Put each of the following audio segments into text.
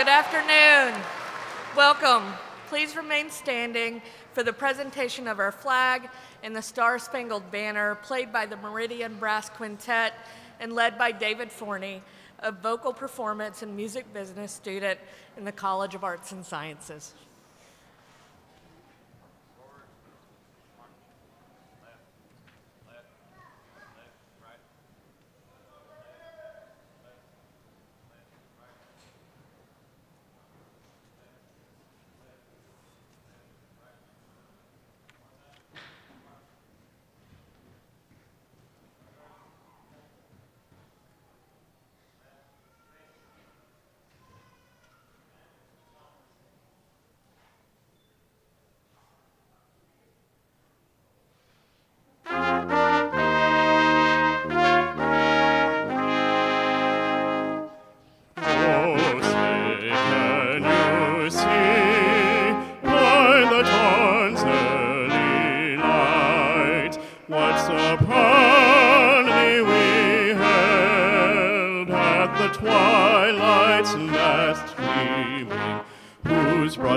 Good afternoon. Welcome. Please remain standing for the presentation of our flag and the Star-Spangled Banner, played by the Meridian Brass Quintet and led by David Forney, a vocal performance and music business student in the College of Arts and Sciences.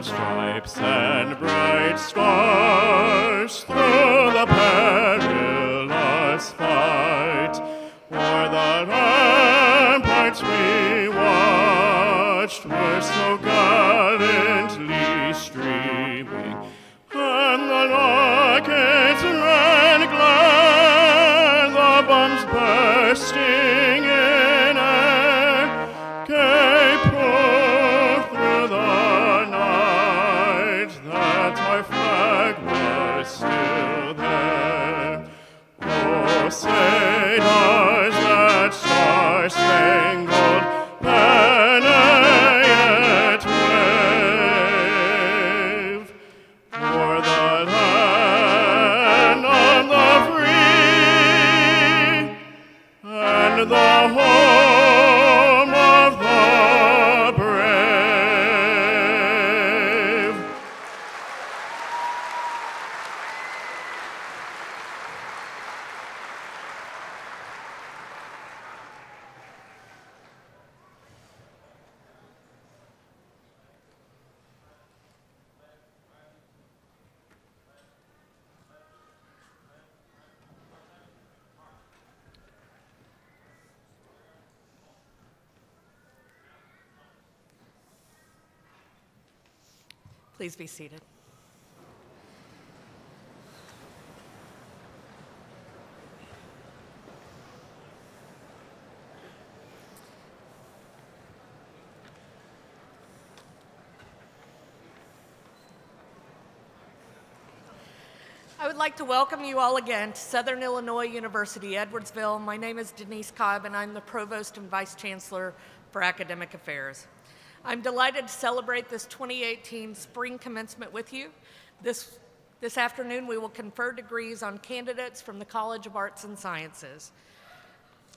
Stripes and bright stars through the perilous fight, o'er the ramparts we watched were so gallantly streaming, and the rockets ran glad, the bombs bursting in air, gave proof through the our flag was still there. Oh, say does that star-spangled banner yet wave o'er the land of the free and the home of the brave? Please be seated. I would like to welcome you all again to Southern Illinois University, Edwardsville. My name is Denise Cobb, and I'm the Provost and Vice Chancellor for Academic Affairs. I'm delighted to celebrate this 2018 spring commencement with you. This afternoon, we will confer degrees on candidates from the College of Arts and Sciences.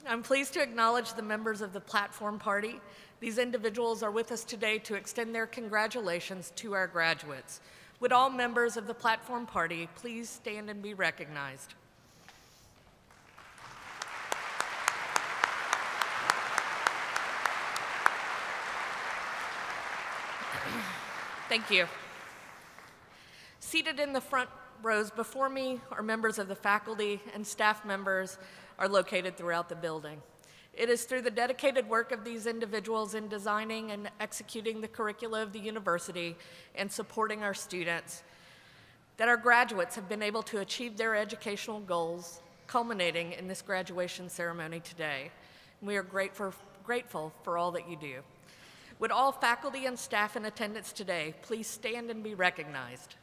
I'm pleased to acknowledge the members of the Platform Party. These individuals are with us today to extend their congratulations to our graduates. Would all members of the Platform Party please stand and be recognized? Thank you. Seated in the front rows before me are members of the faculty, and staff members are located throughout the building. It is through the dedicated work of these individuals in designing and executing the curricula of the university and supporting our students that our graduates have been able to achieve their educational goals, culminating in this graduation ceremony today. We are grateful for all that you do. Would all faculty and staff in attendance today please stand and be recognized?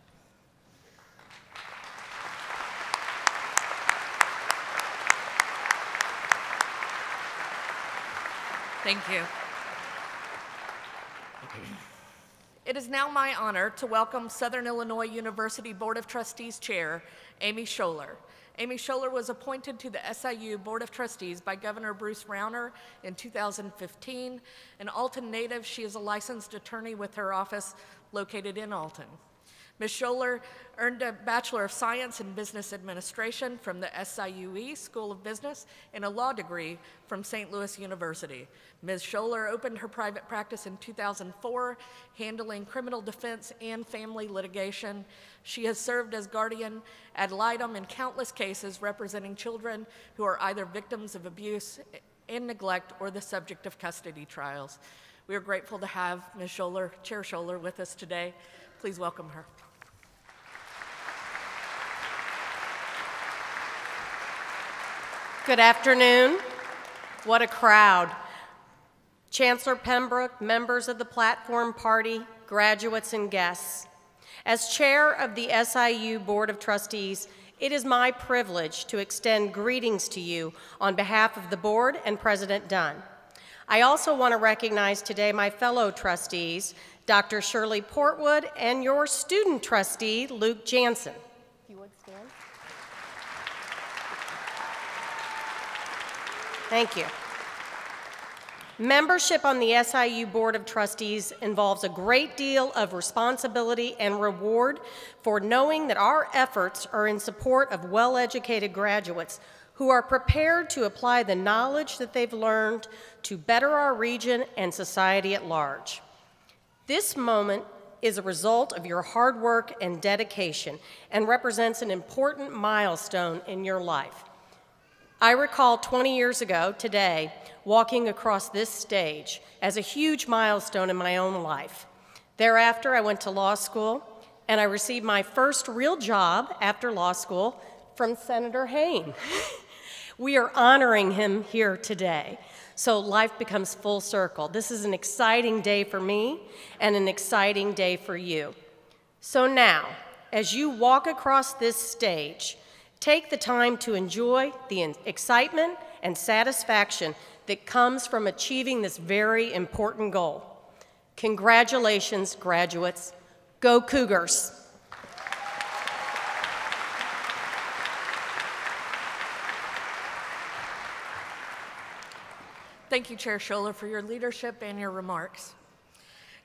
Thank you. It is now my honor to welcome Southern Illinois University Board of Trustees Chair, Amy Scholler. Amy Scholler was appointed to the SIU Board of Trustees by Governor Bruce Rauner in 2015. An Alton native, she is a licensed attorney with her office located in Alton. Ms. Scholler earned a Bachelor of Science in Business Administration from the SIUE School of Business and a law degree from St. Louis University. Ms. Scholler opened her private practice in 2004, handling criminal defense and family litigation. She has served as guardian ad litem in countless cases representing children who are either victims of abuse and neglect or the subject of custody trials. We are grateful to have Ms. Scholler, Chair Scholler, with us today. Please welcome her. Good afternoon. What a crowd. Chancellor Pembroke, members of the Platform Party, graduates and guests. As chair of the SIU Board of Trustees, it is my privilege to extend greetings to you on behalf of the board and President Dunn. I also want to recognize today my fellow trustees, Dr. Shirley Portwood and your student trustee, Luke Jansen. If you would stand. Thank you. Membership on the SIU Board of Trustees involves a great deal of responsibility and reward for knowing that our efforts are in support of well-educated graduates who are prepared to apply the knowledge that they've learned to better our region and society at large. This moment is a result of your hard work and dedication and represents an important milestone in your life. I recall 20 years ago today walking across this stage as a huge milestone in my own life. Thereafter, I went to law school, and I received my first real job after law school from Senator Hayne. We are honoring him here today, so life becomes full circle. This is an exciting day for me and an exciting day for you. So now, as you walk across this stage, take the time to enjoy the excitement and satisfaction that comes from achieving this very important goal. Congratulations, graduates. Go Cougars. Thank you, Chair Scholler, for your leadership and your remarks.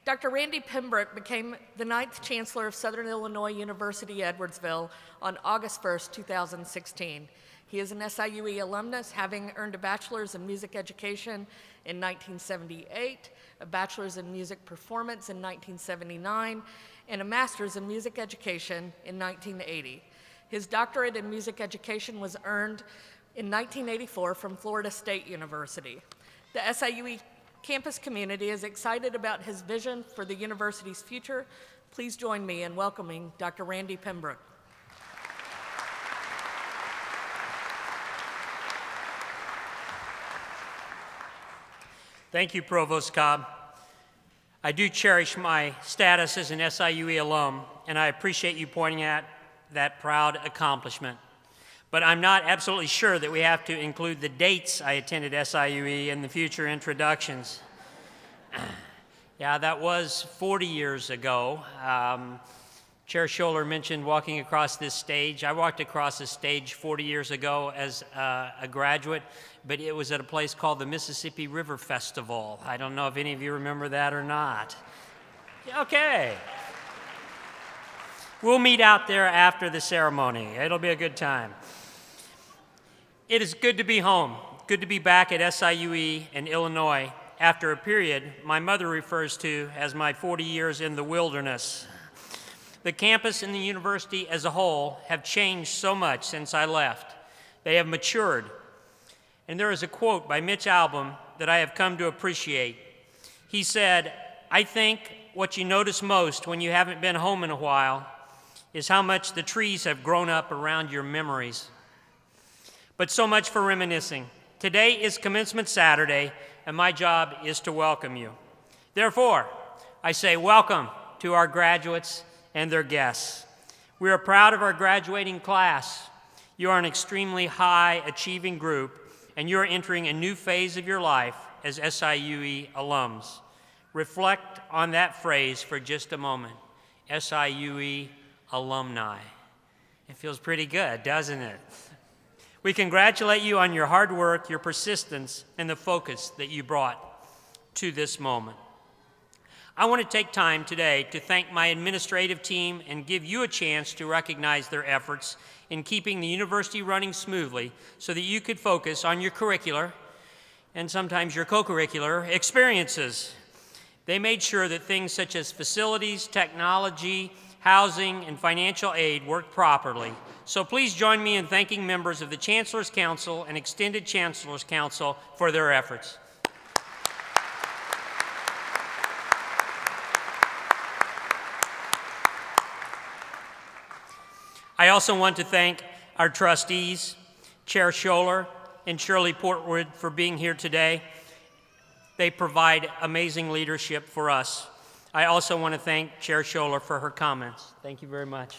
Dr. Randy Pembroke became the 9th Chancellor of Southern Illinois University, Edwardsville on August 1st, 2016. He is an SIUE alumnus, having earned a bachelor's in music education in 1978, a bachelor's in music performance in 1979, and a master's in music education in 1980. His doctorate in music education was earned in 1984 from Florida State University. The SIUE campus community is excited about his vision for the university's future. Please join me in welcoming Dr. Randy Pembroke. Thank you, Provost Cobb. I do cherish my status as an SIUE alum, and I appreciate you pointing out that proud accomplishment. But I'm not absolutely sure that we have to include the dates I attended SIUE in the future introductions. Yeah, that was 40 years ago. Chair Scholler mentioned walking across this stage. I walked across this stage 40 years ago as a graduate, but it was at a place called the Mississippi River Festival. I don't know if any of you remember that or not. Okay. We'll meet out there after the ceremony. It'll be a good time. It is good to be home, good to be back at SIUE in Illinois after a period my mother refers to as my 40 years in the wilderness. The campus and the university as a whole have changed so much since I left. They have matured. And there is a quote by Mitch Albom that I have come to appreciate. He said, "I think what you notice most when you haven't been home in a while is how much the trees have grown up around your memories." But so much for reminiscing. Today is Commencement Saturday, and my job is to welcome you. Therefore, I say welcome to our graduates and their guests. We are proud of our graduating class. You are an extremely high-achieving group, and you are entering a new phase of your life as SIUE alums. Reflect on that phrase for just a moment, SIUE alumni. It feels pretty good, doesn't it? We congratulate you on your hard work, your persistence, and the focus that you brought to this moment. I want to take time today to thank my administrative team and give you a chance to recognize their efforts in keeping the university running smoothly so that you could focus on your curricular and sometimes your co-curricular experiences. They made sure that things such as facilities, technology, housing, and financial aid worked properly. So please join me in thanking members of the Chancellor's Council and Extended Chancellor's Council for their efforts. I also want to thank our trustees, Chair Scholler and Shirley Portwood, for being here today. They provide amazing leadership for us. I also want to thank Chair Scholler for her comments. Thank you very much.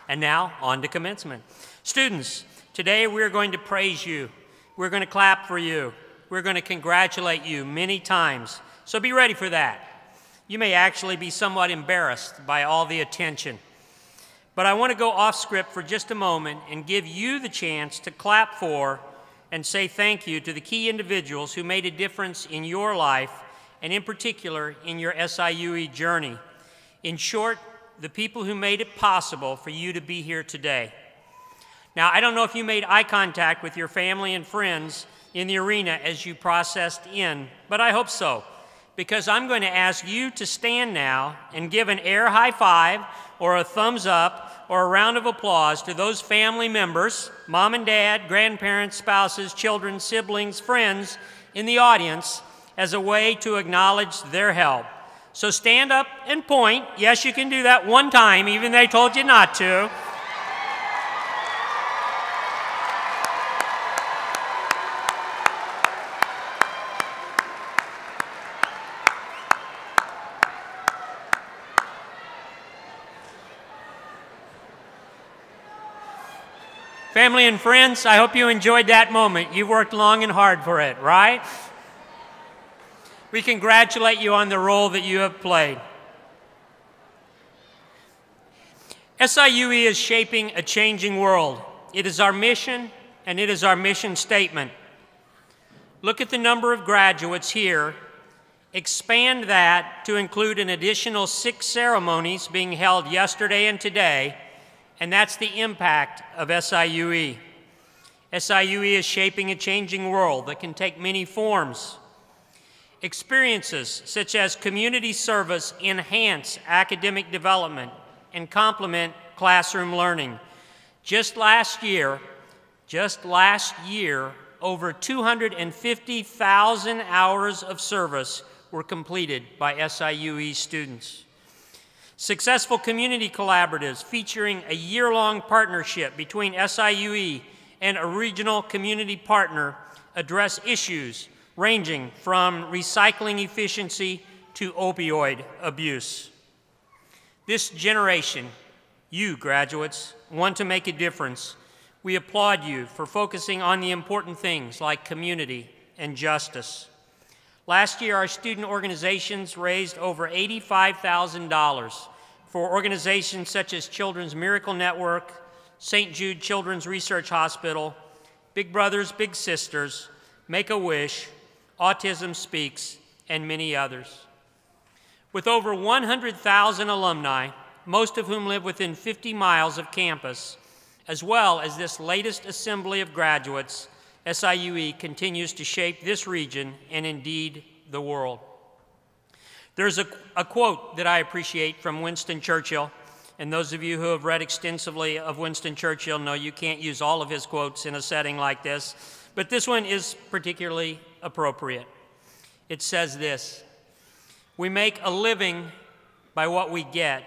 And now, on to commencement. Students, today we're going to praise you. We're going to clap for you. We're going to congratulate you many times. So be ready for that. You may actually be somewhat embarrassed by all the attention. But I want to go off script for just a moment and give you the chance to clap for and say thank you to the key individuals who made a difference in your life, and in particular in your SIUE journey. In short, the people who made it possible for you to be here today. Now, I don't know if you made eye contact with your family and friends in the arena as you processed in, but I hope so, because I'm going to ask you to stand now and give an air high five or a thumbs up or a round of applause to those family members, mom and dad, grandparents, spouses, children, siblings, friends in the audience as a way to acknowledge their help. So stand up and point. Yes, you can do that one time, even though they told you not to. Family and friends, I hope you enjoyed that moment. You worked long and hard for it, right? We congratulate you on the role that you have played. SIUE is shaping a changing world. It is our mission, and it is our mission statement. Look at the number of graduates here. Expand that to include an additional 6 ceremonies being held yesterday and today, and that's the impact of SIUE. SIUE is shaping a changing world that can take many forms. Experiences such as community service enhance academic development and complement classroom learning. Just last year, over 250,000 hours of service were completed by SIUE students. Successful community collaboratives featuring a year-long partnership between SIUE and a regional community partner address issues ranging from recycling efficiency to opioid abuse. This generation, you graduates, want to make a difference. We applaud you for focusing on the important things like community and justice. Last year, our student organizations raised over $85,000 for organizations such as Children's Miracle Network, St. Jude Children's Research Hospital, Big Brothers Big Sisters, Make-A-Wish, Autism Speaks, and many others. With over 100,000 alumni, most of whom live within 50 miles of campus, as well as this latest assembly of graduates, SIUE continues to shape this region and indeed the world. There's a quote that I appreciate from Winston Churchill, and those of you who have read extensively of Winston Churchill know you can't use all of his quotes in a setting like this, but this one is particularly appropriate. It says this: "We make a living by what we get.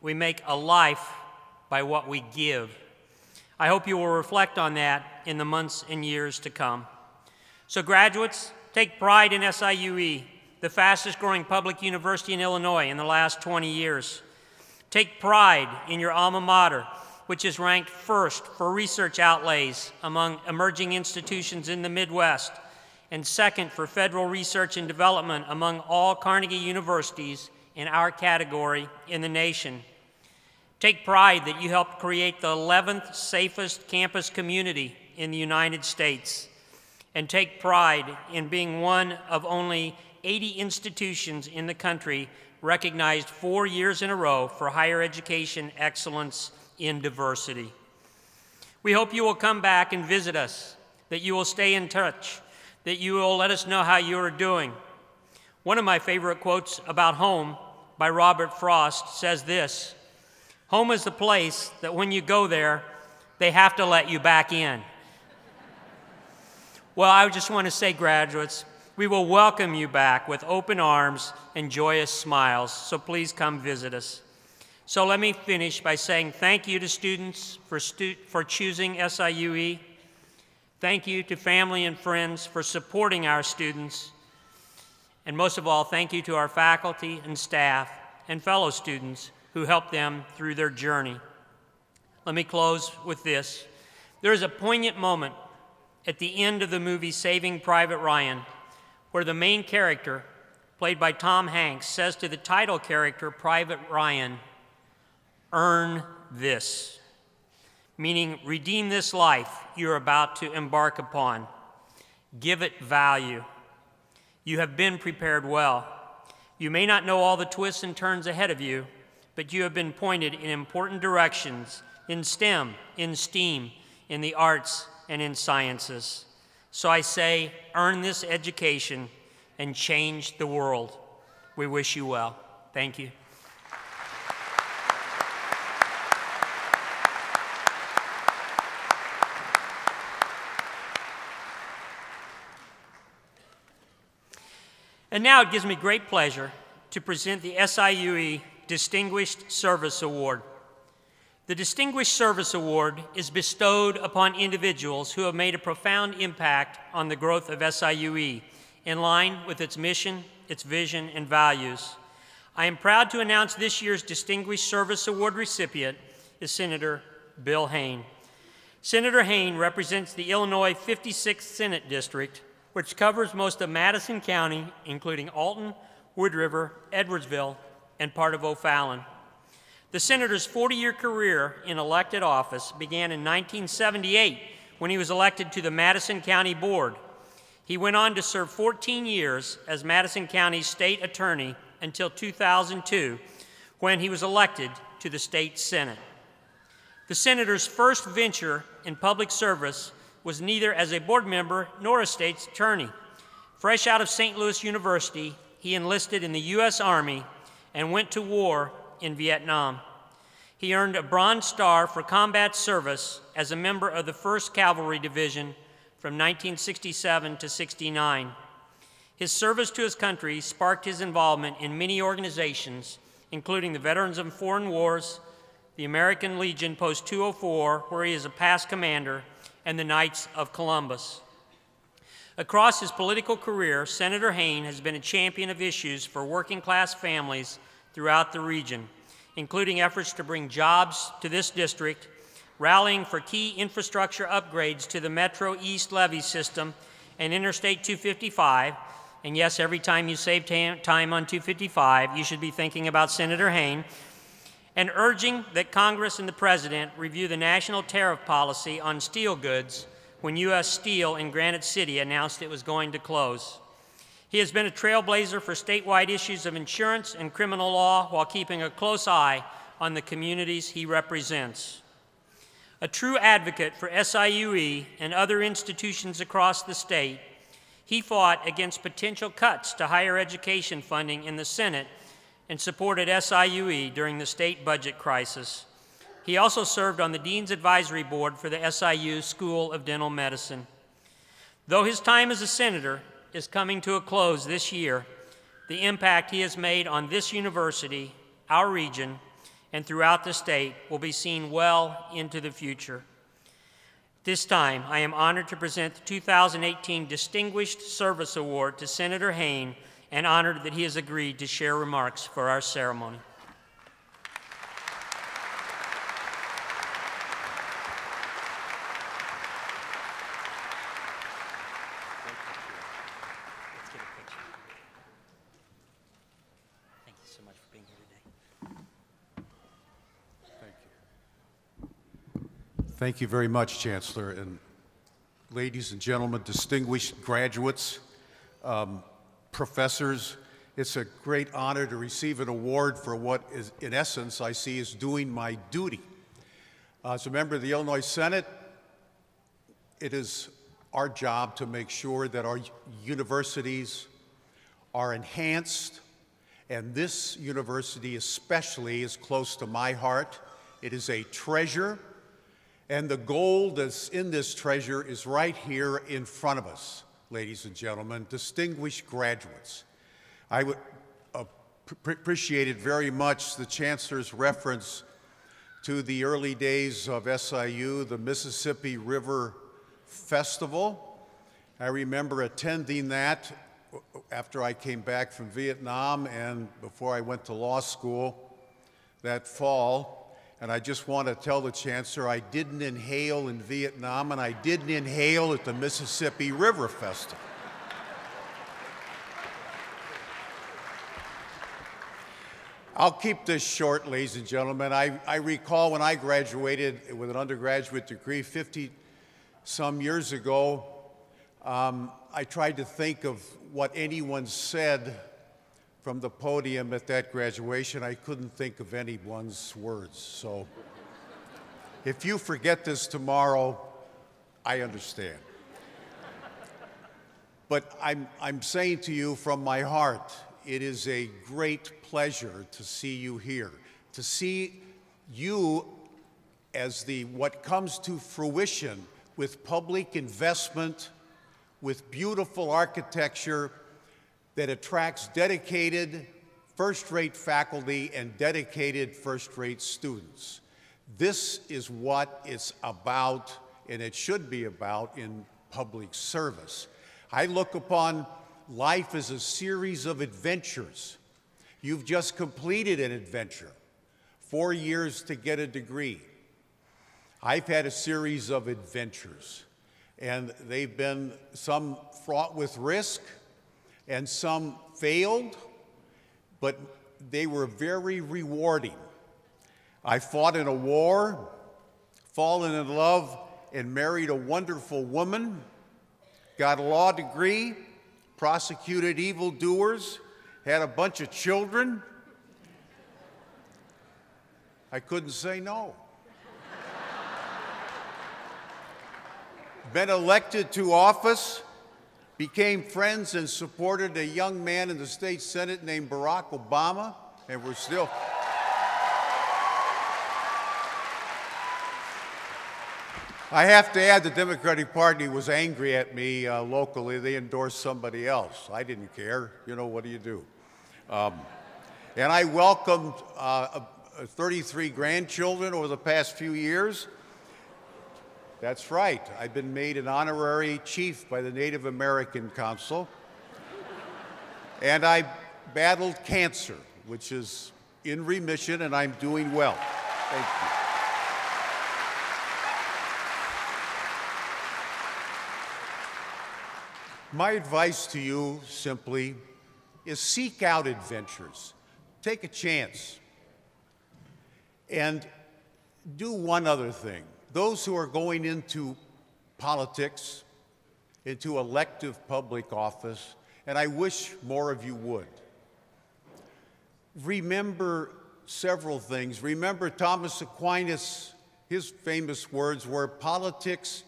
We make a life by what we give." I hope you will reflect on that in the months and years to come. So graduates, take pride in SIUE, the fastest growing public university in Illinois in the last 20 years. Take pride in your alma mater, which is ranked first for research outlays among emerging institutions in the Midwest, and second for federal research and development among all Carnegie universities in our category in the nation. Take pride that you helped create the 11th safest campus community in the United States. and take pride in being one of only 80 institutions in the country recognized 4 years in a row for higher education excellence in diversity. We hope you will come back and visit us, that you will stay in touch, that you will let us know how you are doing. One of my favorite quotes about home by Robert Frost says this: "Home is the place that when you go there, they have to let you back in." Well, I just want to say, graduates, we will welcome you back with open arms and joyous smiles, so please come visit us. So let me finish by saying thank you to students for choosing SIUE. Thank you to family and friends for supporting our students. And most of all, thank you to our faculty and staff and fellow students who helped them through their journey. Let me close with this. There is a poignant moment at the end of the movie Saving Private Ryan, where the main character, played by Tom Hanks, says to the title character, Private Ryan, "Earn this," meaning redeem this life you're about to embark upon. Give it value. You have been prepared well. You may not know all the twists and turns ahead of you, but you have been pointed in important directions in STEM, in STEAM, in the arts, and in sciences. So I say, earn this education and change the world. We wish you well. Thank you. And now it gives me great pleasure to present the SIUE Distinguished Service Award. The Distinguished Service Award is bestowed upon individuals who have made a profound impact on the growth of SIUE, in line with its mission, its vision, and values. I am proud to announce this year's Distinguished Service Award recipient is Senator Bill Hayne. Senator Hayne represents the Illinois 56th Senate District, which covers most of Madison County, including Alton, Wood River, Edwardsville, and part of O'Fallon. The senator's 40-year career in elected office began in 1978 when he was elected to the Madison County Board. He went on to serve 14 years as Madison County's state attorney until 2002, when he was elected to the state Senate. The senator's first venture in public service was neither as a board member nor a state's attorney. Fresh out of St. Louis University, he enlisted in the U.S. Army and went to war in Vietnam. He earned a Bronze Star for combat service as a member of the 1st Cavalry Division from 1967 to 69. His service to his country sparked his involvement in many organizations, including the Veterans of Foreign Wars, the American Legion Post 204, where he is a past commander, and the Knights of Columbus. Across his political career, Senator Hayne has been a champion of issues for working-class families throughout the region, including efforts to bring jobs to this district, rallying for key infrastructure upgrades to the Metro East levee system and Interstate 255. And yes, every time you save time on 255, you should be thinking about Senator Hayne, and urging that Congress and the President review the national tariff policy on steel goods when U.S. Steel in Granite City announced it was going to close. He has been a trailblazer for statewide issues of insurance and criminal law while keeping a close eye on the communities he represents. A true advocate for SIUE and other institutions across the state, he fought against potential cuts to higher education funding in the Senate and supported SIUE during the state budget crisis. He also served on the Dean's Advisory Board for the SIU School of Dental Medicine. Though his time as a senator is coming to a close this year, the impact he has made on this university, our region, and throughout the state will be seen well into the future. This time, I am honored to present the 2018 Distinguished Service Award to Senator Hayne, and honored that he has agreed to share remarks for our ceremony. Thank you so much for being here today. Thank you very much, Chancellor. And ladies and gentlemen, distinguished graduates, professors. It's a great honor to receive an award for what is, in essence, I see as doing my duty. As a member of the Illinois Senate, it is our job to make sure that our universities are enhanced, and this university especially is close to my heart. It is a treasure, and the gold that's in this treasure is right here in front of us, ladies and gentlemen, distinguished graduates. I would appreciate it very much the Chancellor's reference to the early days of SIU, the Mississippi River Festival. I remember attending that after I came back from Vietnam and before I went to law school that fall. And I just want to tell the Chancellor I didn't inhale in Vietnam and I didn't inhale at the Mississippi River Festival. I'll keep this short, ladies and gentlemen. I recall when I graduated with an undergraduate degree 50-some years ago, I tried to think of what anyone said from the podium at that graduation. I couldn't think of anyone's words. So if you forget this tomorrow, I understand. But I'm saying to you from my heart, it is a great pleasure to see you here, to see you as what comes to fruition with public investment, with beautiful architecture that attracts dedicated, first-rate faculty and dedicated, first-rate students. This is what it's about, and it should be about in public service. I look upon life as a series of adventures. You've just completed an adventure, 4 years to get a degree. I've had a series of adventures, and they've been some fraught with risk and some failed, but they were very rewarding. I fought in a war, fallen in love, and married a wonderful woman, got a law degree, prosecuted evildoers, had a bunch of children. I couldn't say no. Been elected to office, became friends and supported a young man in the state Senate named Barack Obama, and we're still. I have to add the Democratic Party was angry at me locally. They endorsed somebody else. I didn't care. You know, what do you do? And I welcomed 33 grandchildren over the past few years. That's right. I've been made an honorary chief by the Native American Council. And I battled cancer, which is in remission, and I'm doing well. Thank you. My advice to you simply is seek out adventures. Take a chance. And do one other thing. Those who are going into politics, into elective public office, and I wish more of you would, remember several things. Remember Thomas Aquinas, his famous words were, "Politics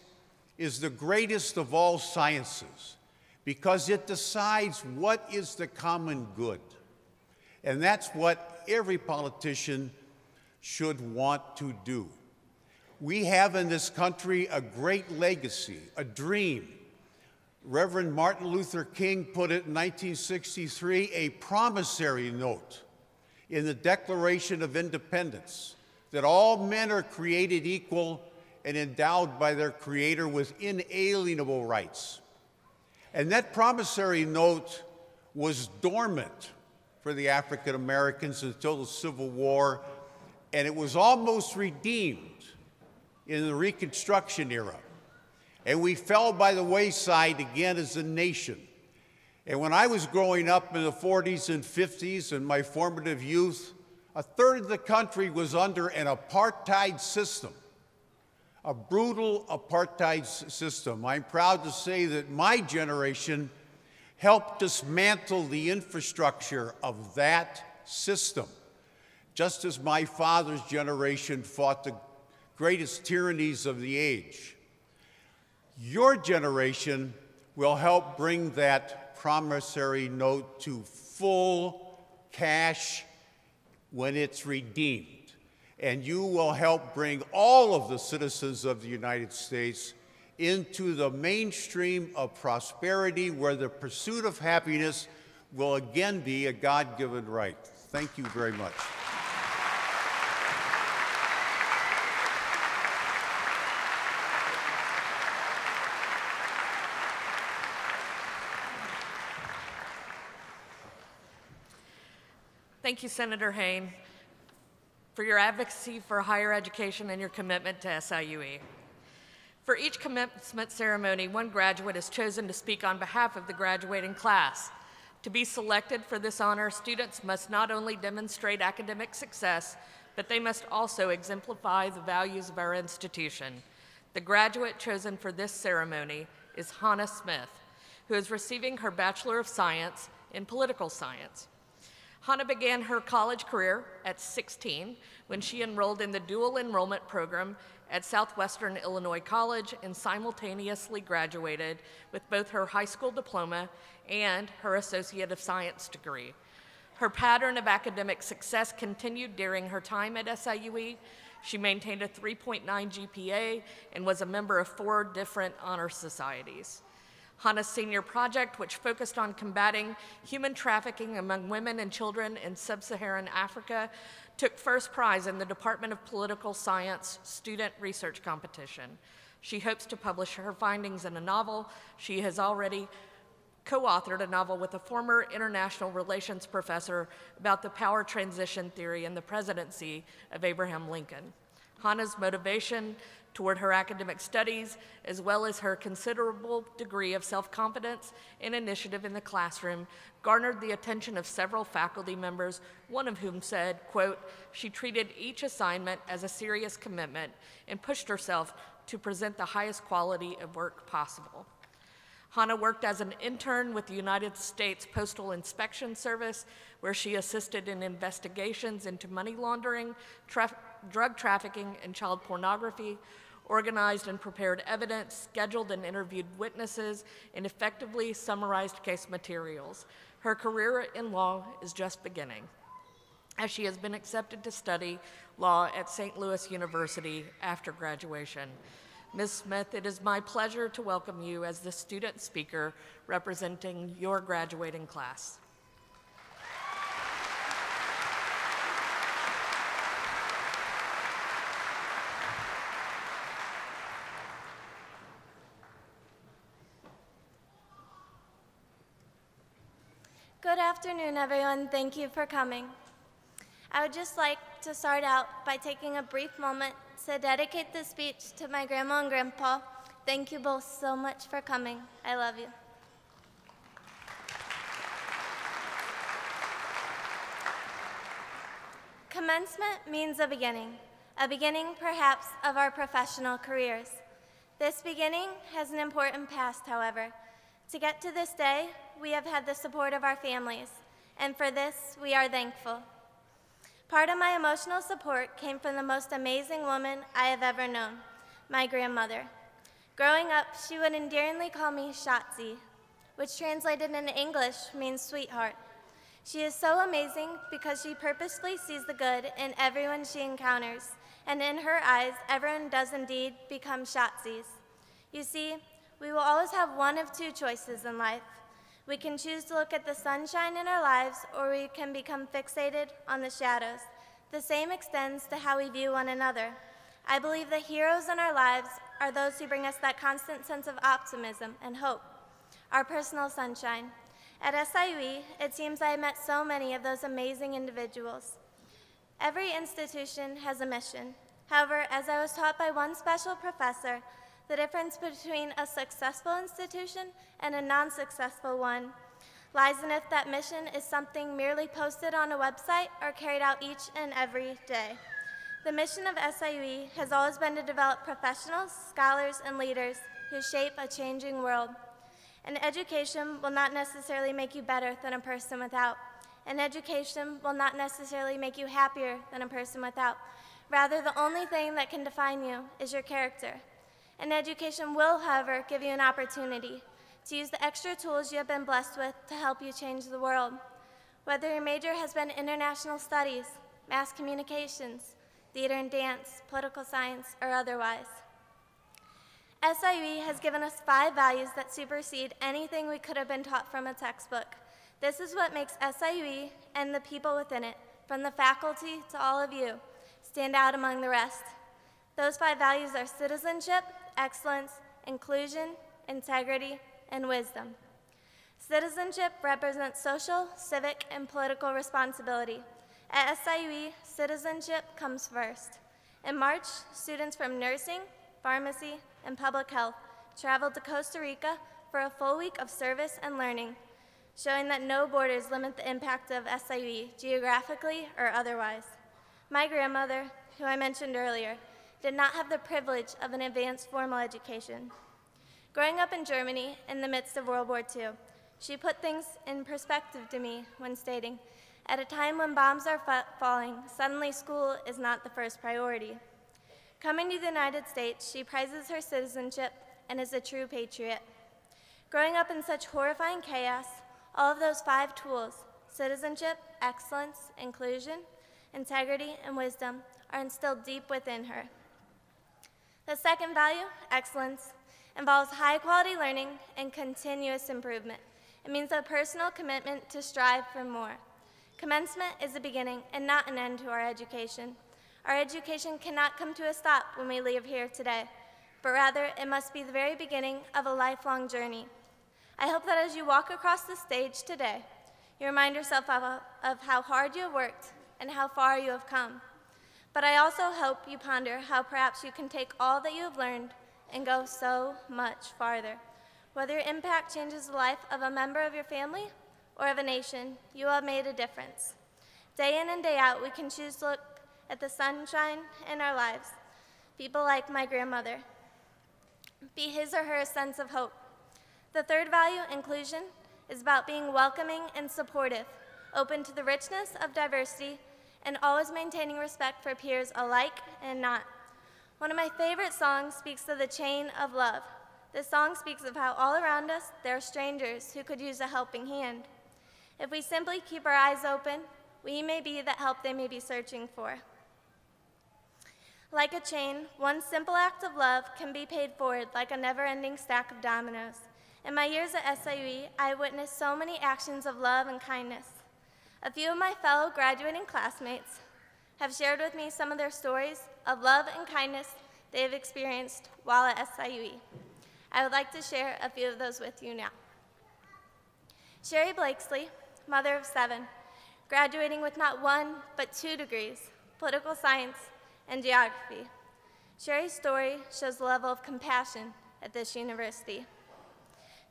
is the greatest of all sciences, because it decides what is the common good." And that's what every politician should want to do. We have in this country a great legacy, a dream. Reverend Martin Luther King put it in 1963, a promissory note in the Declaration of Independence, that all men are created equal and endowed by their Creator with inalienable rights. And that promissory note was dormant for the African Americans until the Civil War, and it was almost redeemed in the Reconstruction era. And we fell by the wayside again as a nation. And when I was growing up in the 40s and 50s in my formative youth, a third of the country was under an apartheid system, a brutal apartheid system. I'm proud to say that my generation helped dismantle the infrastructure of that system, just as my father's generation fought the greatest tyrannies of the age. Your generation will help bring that promissory note to full cash when it's redeemed. And you will help bring all of the citizens of the United States into the mainstream of prosperity, where the pursuit of happiness will again be a God-given right. Thank you very much. Thank you, Senator Hayne, for your advocacy for higher education and your commitment to SIUE. For each commencement ceremony, one graduate is chosen to speak on behalf of the graduating class. To be selected for this honor, students must not only demonstrate academic success, but they must also exemplify the values of our institution. The graduate chosen for this ceremony is Hannah Smith, who is receiving her Bachelor of Science in Political Science. Hannah began her college career at 16 when she enrolled in the dual enrollment program at Southwestern Illinois College and simultaneously graduated with both her high school diploma and her Associate of Science degree. Her pattern of academic success continued during her time at SIUE. She maintained a 3.9 GPA and was a member of 4 different honor societies. Hannah's senior project, which focused on combating human trafficking among women and children in sub-Saharan Africa, took first prize in the Department of Political Science Student Research Competition. She hopes to publish her findings in a novel. She has already co-authored a novel with a former international relations professor about the power transition theory in the presidency of Abraham Lincoln. Hannah's motivation toward her academic studies, as well as her considerable degree of self-confidence and initiative in the classroom, garnered the attention of several faculty members, one of whom said, quote, "She treated each assignment as a serious commitment and pushed herself to present the highest quality of work possible." Hannah worked as an intern with the United States Postal Inspection Service, where she assisted in investigations into money laundering, drug trafficking, and child pornography, organized and prepared evidence, scheduled and interviewed witnesses, and effectively summarized case materials. Her career in law is just beginning, as she has been accepted to study law at St. Louis University after graduation. Ms. Smith, it is my pleasure to welcome you as the student speaker representing your graduating class. Good afternoon, everyone. Thank you for coming. I would just like to start out by taking a brief moment to dedicate this speech to my grandma and grandpa. Thank you both so much for coming. I love you. Commencement means a beginning perhaps of our professional careers. This beginning has an important past, however. To get to this day, we have had the support of our families, and for this, we are thankful. Part of my emotional support came from the most amazing woman I have ever known, my grandmother. Growing up, she would endearingly call me Shotzi, which translated into English means sweetheart. She is so amazing because she purposefully sees the good in everyone she encounters, and in her eyes, everyone does indeed become Shotzis. You see, we will always have one of 2 choices in life. We can choose to look at the sunshine in our lives, or we can become fixated on the shadows. The same extends to how we view one another. I believe the heroes in our lives are those who bring us that constant sense of optimism and hope, our personal sunshine. At SIUE, it seems I have met so many of those amazing individuals. Every institution has a mission. However, as I was taught by one special professor, the difference between a successful institution and a non-successful one lies in if that mission is something merely posted on a website or carried out each and every day. The mission of SIUE has always been to develop professionals, scholars, and leaders who shape a changing world. An education will not necessarily make you better than a person without. An education will not necessarily make you happier than a person without. Rather, the only thing that can define you is your character. An education will, however, give you an opportunity to use the extra tools you have been blessed with to help you change the world. Whether your major has been international studies, mass communications, theater and dance, political science, or otherwise. SIUE has given us 5 values that supersede anything we could have been taught from a textbook. This is what makes SIUE and the people within it, from the faculty to all of you, stand out among the rest. Those 5 values are citizenship, excellence, inclusion, integrity, and wisdom. Citizenship represents social, civic, and political responsibility. At SIUE, citizenship comes first. In March, students from nursing, pharmacy, and public health traveled to Costa Rica for a full week of service and learning, showing that no borders limit the impact of SIUE geographically or otherwise. My grandmother, who I mentioned earlier, did not have the privilege of an advanced formal education. Growing up in Germany in the midst of World War II, she put things in perspective to me when stating, "At a time when bombs are falling, suddenly school is not the first priority." Coming to the United States, she prizes her citizenship and is a true patriot. Growing up in such horrifying chaos, all of those 5 tools, citizenship, excellence, inclusion, integrity, and wisdom, are instilled deep within her. The second value, excellence, involves high-quality learning and continuous improvement. It means a personal commitment to strive for more. Commencement is a beginning and not an end to our education. Our education cannot come to a stop when we leave here today, but rather it must be the very beginning of a lifelong journey. I hope that as you walk across the stage today, you remind yourself of how hard you have worked and how far you have come. But I also hope you ponder how perhaps you can take all that you have learned and go so much farther. Whether your impact changes the life of a member of your family or of a nation, you have made a difference. Day in and day out, we can choose to look at the sunshine in our lives. People like my grandmother. Be his or her sense of hope. The third value, inclusion, is about being welcoming and supportive, open to the richness of diversity, and always maintaining respect for peers alike and not. One of my favorite songs speaks of the chain of love. This song speaks of how all around us there are strangers who could use a helping hand. If we simply keep our eyes open, we may be that help they may be searching for. Like a chain, one simple act of love can be paid forward like a never-ending stack of dominoes. In my years at SIUE, I witnessed so many actions of love and kindness. A few of my fellow graduating classmates have shared with me some of their stories of love and kindness they have experienced while at SIUE. I would like to share a few of those with you now. Sherry Blakesley, mother of 7, graduating with not 1, but 2 degrees, political science and geography. Sherry's story shows the level of compassion at this university.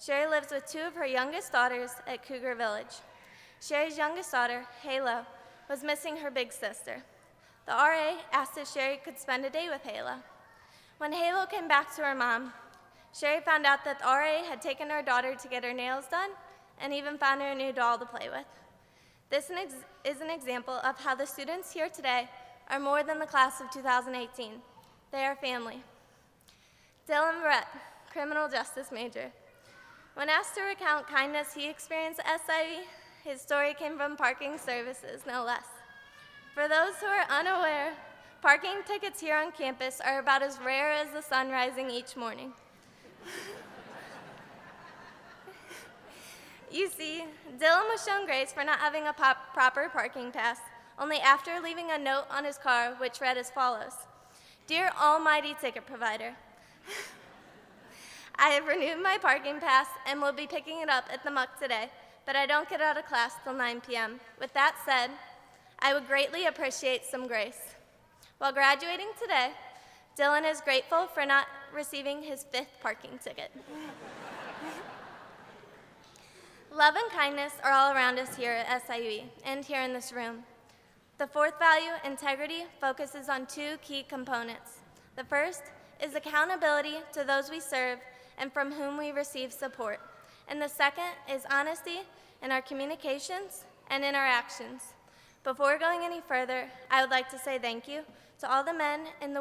Sherry lives with 2 of her youngest daughters at Cougar Village. Sherry's youngest daughter, Halo, was missing her big sister. The RA asked if Sherry could spend a day with Halo. When Halo came back to her mom, Sherry found out that the RA had taken her daughter to get her nails done and even found her a new doll to play with. This is an example of how the students here today are more than the class of 2018. They are family. Dylan Brett, criminal justice major. When asked to recount kindness he experienced at SIUE, his story came from parking services, no less. For those who are unaware, parking tickets here on campus are about as rare as the sun rising each morning. You see, Dylan was shown grace for not having a proper parking pass, only after leaving a note on his car which read as follows: "Dear almighty ticket provider, I have renewed my parking pass and will be picking it up at the Muck today, but I don't get out of class till 9 p.m. With that said, I would greatly appreciate some grace." While graduating today, Dylan is grateful for not receiving his 5th parking ticket. Love and kindness are all around us here at SIUE and here in this room. The fourth value, integrity, focuses on two key components. The first is accountability to those we serve and from whom we receive support. And the second is honesty in our communications and in our actions. Before going any further, I would like to say thank you to all the men and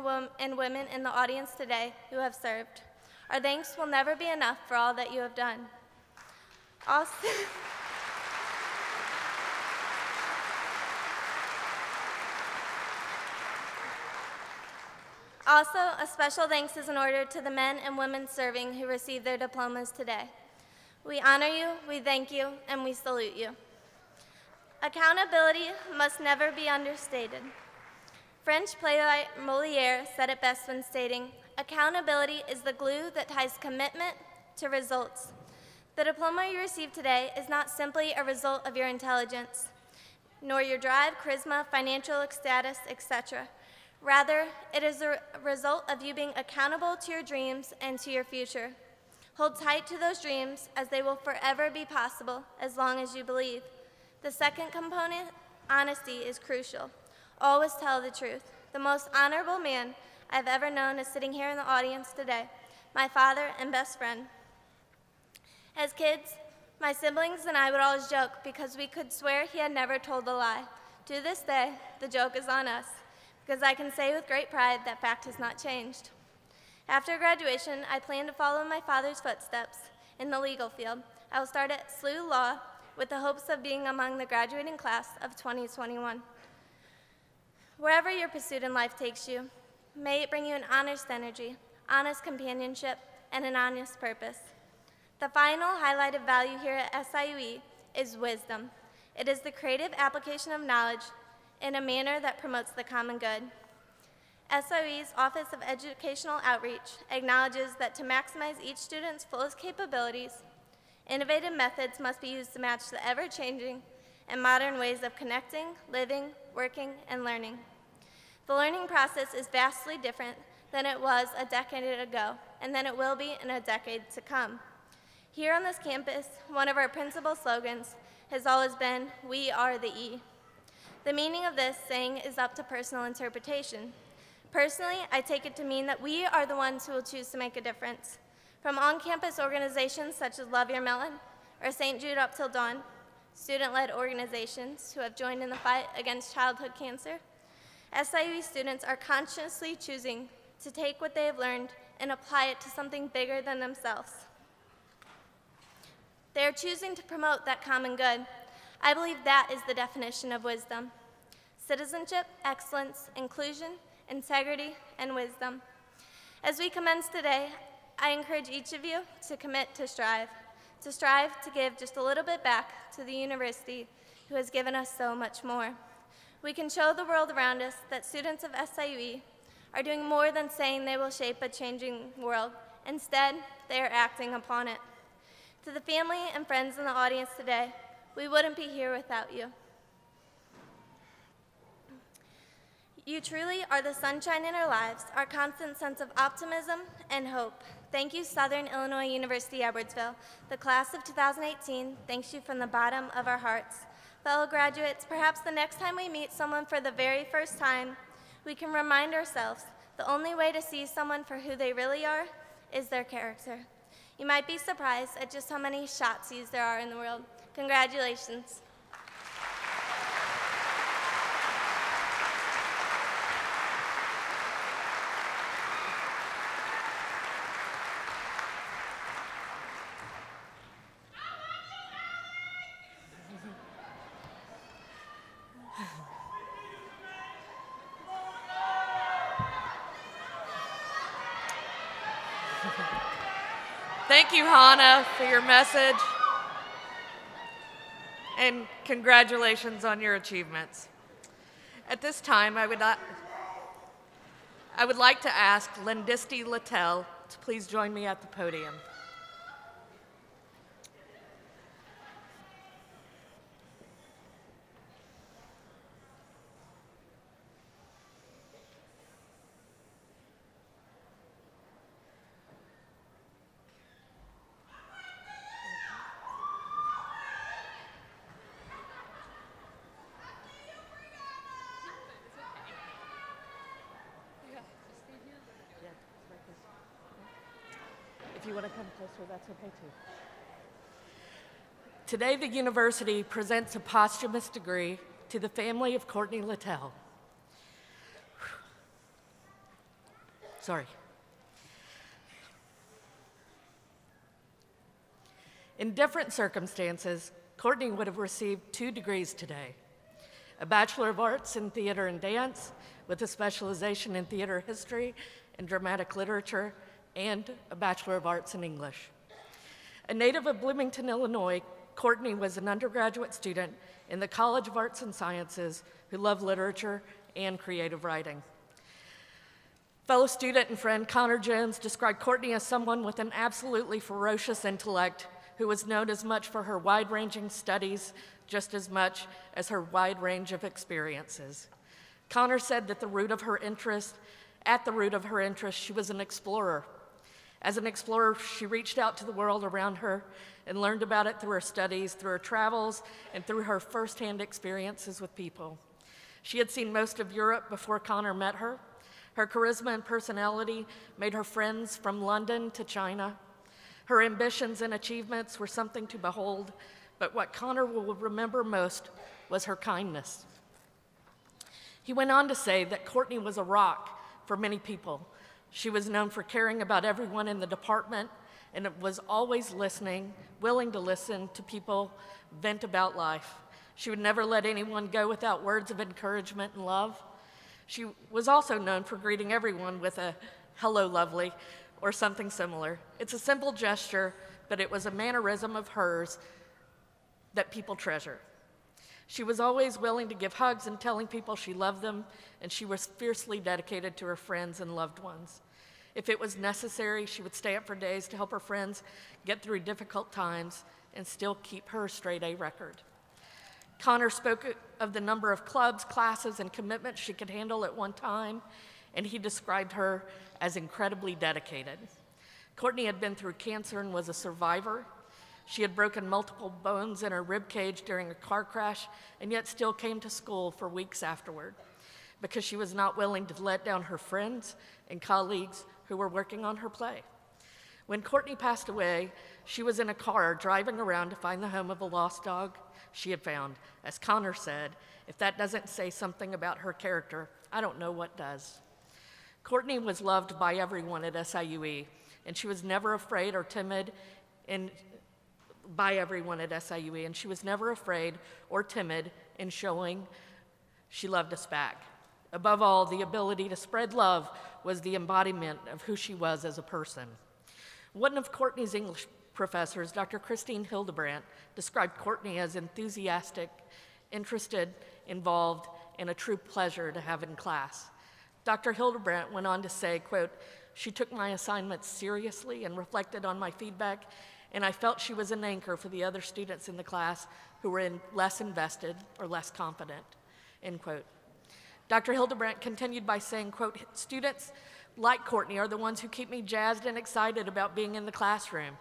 women in the audience today who have served. Our thanks will never be enough for all that you have done. Also, a special thanks is in order to the men and women serving who received their diplomas today. We honor you, we thank you, and we salute you. Accountability must never be understated. French playwright Molière said it best when stating, "Accountability is the glue that ties commitment to results." The diploma you receive today is not simply a result of your intelligence, nor your drive, charisma, financial status, etc. Rather, it is a result of you being accountable to your dreams and to your future. Hold tight to those dreams, as they will forever be possible as long as you believe. The second component, honesty, is crucial. Always tell the truth. The most honorable man I've ever known is sitting here in the audience today, my father and best friend. As kids, my siblings and I would always joke because we could swear he had never told a lie. To this day, the joke is on us, because I can say with great pride that fact has not changed. After graduation, I plan to follow my father's footsteps in the legal field. I will start at SIUE Law with the hopes of being among the graduating class of 2021. Wherever your pursuit in life takes you, may it bring you an honest energy, honest companionship, and an honest purpose. The final highlighted value here at SIUE is wisdom. It is the creative application of knowledge in a manner that promotes the common good. SIUE's Office of Educational Outreach acknowledges that to maximize each student's fullest capabilities, innovative methods must be used to match the ever-changing and modern ways of connecting, living, working, and learning. The learning process is vastly different than it was a decade ago, and than it will be in a decade to come. Here on this campus, one of our principal slogans has always been, "We are the E." The meaning of this saying is up to personal interpretation. Personally, I take it to mean that we are the ones who will choose to make a difference. From on-campus organizations such as Love Your Melon or St. Jude Up Till Dawn, student-led organizations who have joined in the fight against childhood cancer, SIUE students are consciously choosing to take what they have learned and apply it to something bigger than themselves. They are choosing to promote that common good. I believe that is the definition of wisdom: citizenship, excellence, inclusion, integrity, and wisdom. As we commence today, I encourage each of you to commit to strive to give just a little bit back to the university who has given us so much more. We can show the world around us that students of SIUE are doing more than saying they will shape a changing world. Instead, they are acting upon it. To the family and friends in the audience today, we wouldn't be here without you. You truly are the sunshine in our lives, our constant sense of optimism and hope. Thank you, Southern Illinois University, Edwardsville. The class of 2018 thanks you from the bottom of our hearts. Fellow graduates, perhaps the next time we meet someone for the very first time, we can remind ourselves the only way to see someone for who they really are is their character. You might be surprised at just how many Shotzi's there are in the world. Congratulations. Thank you, Hannah, for your message. And congratulations on your achievements. At this time, I would like to ask Lindisti Littell to please join me at the podium. you want to come closer, that's okay too. Today, the university presents a posthumous degree to the family of Courtney Littell. Sorry. In different circumstances, Courtney would have received 2 degrees today: a Bachelor of Arts in Theater and Dance with a specialization in theater history and dramatic literature, and a Bachelor of Arts in English. A native of Bloomington, Illinois, Courtney was an undergraduate student in the College of Arts and Sciences who loved literature and creative writing. Fellow student and friend Connor Jones described Courtney as someone with an absolutely ferocious intellect who was known as much for her wide-ranging studies just as much as her wide range of experiences. Connor said that at the root of her interest, she was an explorer. As an explorer, she reached out to the world around her and learned about it through her studies, through her travels, and through her firsthand experiences with people. She had seen most of Europe before Connor met her. Her charisma and personality made her friends from London to China. Her ambitions and achievements were something to behold, but what Connor will remember most was her kindness. He went on to say that Courtney was a rock for many people. She was known for caring about everyone in the department and was always listening, willing to listen to people vent about life. She would never let anyone go without words of encouragement and love. She was also known for greeting everyone with a "hello, lovely," or something similar. It's a simple gesture, but it was a mannerism of hers that people treasure. She was always willing to give hugs and telling people she loved them, and she was fiercely dedicated to her friends and loved ones. If it was necessary, she would stay up for days to help her friends get through difficult times and still keep her straight-A record. Connor spoke of the number of clubs, classes, and commitments she could handle at one time, and he described her as incredibly dedicated. Courtney had been through cancer and was a survivor. She had broken multiple bones in her rib cage during a car crash, and yet still came to school for weeks afterward because she was not willing to let down her friends and colleagues who were working on her play. When Courtney passed away, she was in a car driving around to find the home of a lost dog she had found. As Connor said, "If that doesn't say something about her character, I don't know what does." Courtney was loved by everyone at SIUE, and she was never afraid or timid by everyone at SIUE, and she was never afraid or timid in showing she loved us back. Above all, the ability to spread love was the embodiment of who she was as a person. One of Courtney's English professors, Dr. Christine Hildebrandt, described Courtney as enthusiastic, interested, involved, and a true pleasure to have in class. Dr. Hildebrandt went on to say, quote, "She took my assignments seriously and reflected on my feedback, and I felt she was an anchor for the other students in the class who were less invested or less confident," end quote. Dr. Hildebrandt continued by saying, quote, "Students like Courtney are the ones who keep me jazzed and excited about being in the classroom.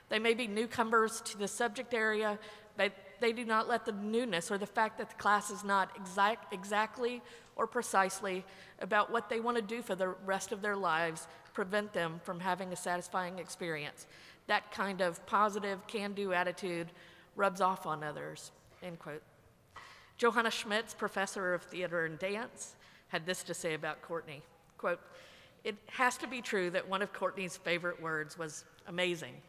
They may be newcomers to the subject area, but they do not let the newness or the fact that the class is not exactly or precisely about what they want to do for the rest of their lives prevent them from having a satisfying experience. That kind of positive, can-do attitude rubs off on others," end quote. Johanna Schmitz, professor of theater and dance, had this to say about Courtney, quote, "It has to be true that one of Courtney's favorite words was amazing.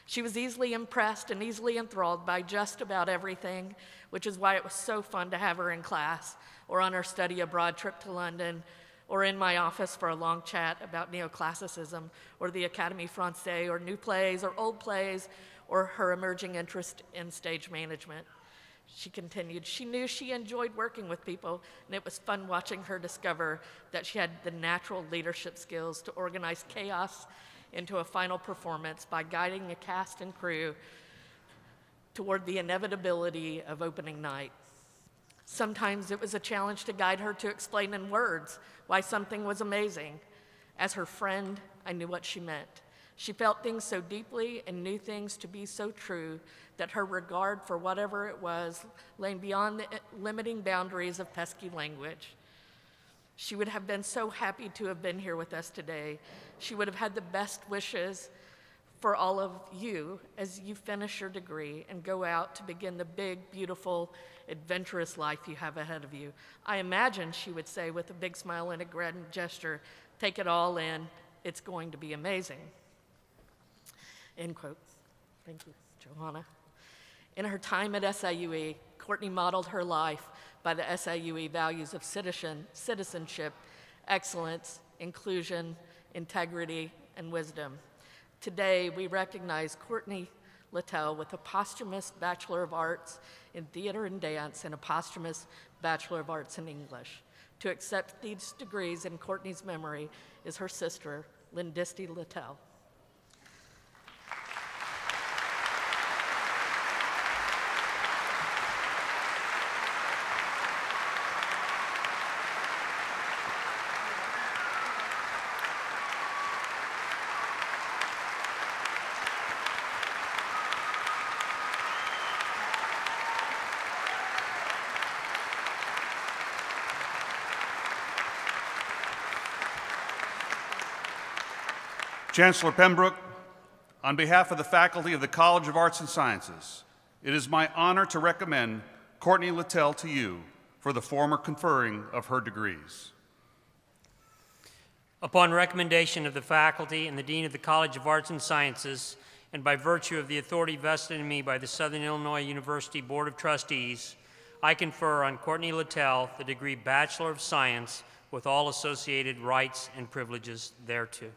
She was easily impressed and easily enthralled by just about everything, which is why it was so fun to have her in class or on our study abroad trip to London or in my office for a long chat about neoclassicism or the Académie Française or new plays or old plays or her emerging interest in stage management." She continued, "She knew she enjoyed working with people, and it was fun watching her discover that she had the natural leadership skills to organize chaos into a final performance by guiding a cast and crew toward the inevitability of opening night. Sometimes it was a challenge to guide her to explain in words why something was amazing. As her friend, I knew what she meant. She felt things so deeply and knew things to be so true that her regard for whatever it was lay beyond the limiting boundaries of pesky language. She would have been so happy to have been here with us today. She would have had the best wishes for all of you as you finish your degree and go out to begin the big, beautiful, adventurous life you have ahead of you. I imagine she would say with a big smile and a grand gesture, take it all in, it's going to be amazing. End quote. Thank you, Johanna. In her time at SIUE, Courtney modeled her life by the SIUE values of citizenship, excellence, inclusion, integrity, and wisdom. Today, we recognize Courtney Littell with a posthumous Bachelor of Arts in Theater and Dance and a posthumous Bachelor of Arts in English. To accept these degrees in Courtney's memory is her sister, Lindisty Littell. Chancellor Pembroke, on behalf of the faculty of the College of Arts and Sciences, it is my honor to recommend Courtney Littell to you for the formal conferring of her degrees. Upon recommendation of the faculty and the Dean of the College of Arts and Sciences, and by virtue of the authority vested in me by the Southern Illinois University Board of Trustees, I confer on Courtney Littell the degree Bachelor of Science with all associated rights and privileges thereto.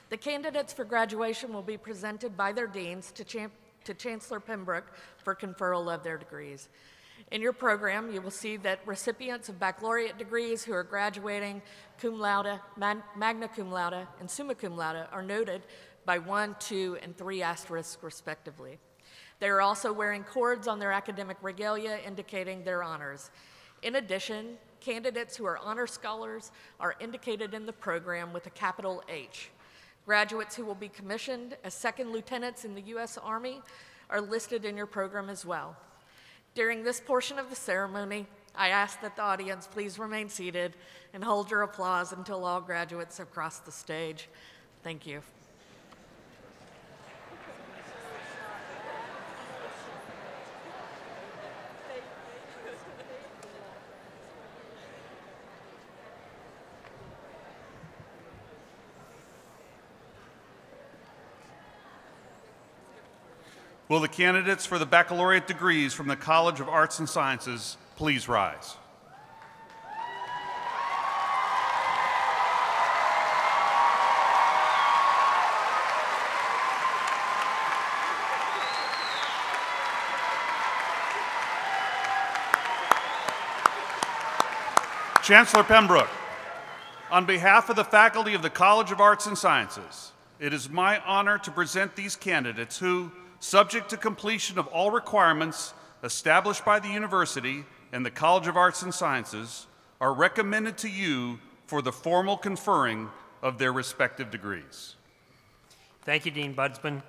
The candidates for graduation will be presented by their deans to Chancellor Pembroke for conferral of their degrees. In your program, you will see that recipients of baccalaureate degrees who are graduating cum laude, magna cum laude, and summa cum laude are noted by 1, 2, and 3 asterisks respectively. They are also wearing cords on their academic regalia indicating their honors. In addition, candidates who are honor scholars are indicated in the program with a capital H. Graduates who will be commissioned as second lieutenants in the U.S. Army are listed in your program as well. During this portion of the ceremony, I ask that the audience please remain seated and hold your applause until all graduates have crossed the stage. Thank you. Will the candidates for the baccalaureate degrees from the College of Arts and Sciences please rise? Chancellor Pembroke, on behalf of the faculty of the College of Arts and Sciences, it is my honor to present these candidates who, subject to completion of all requirements established by the university and the College of Arts and Sciences, are recommended to you for the formal conferring of their respective degrees. Thank you, Dean Budsman.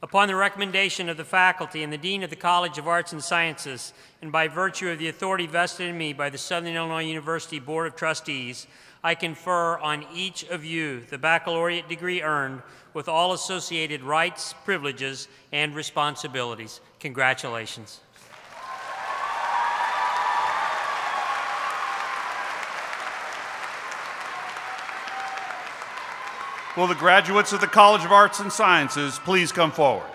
Upon the recommendation of the faculty and the Dean of the College of Arts and Sciences, and by virtue of the authority vested in me by the Southern Illinois University Board of Trustees, I confer on each of you the baccalaureate degree earned with all associated rights, privileges, and responsibilities. Congratulations. Will the graduates of the College of Arts and Sciences please come forward?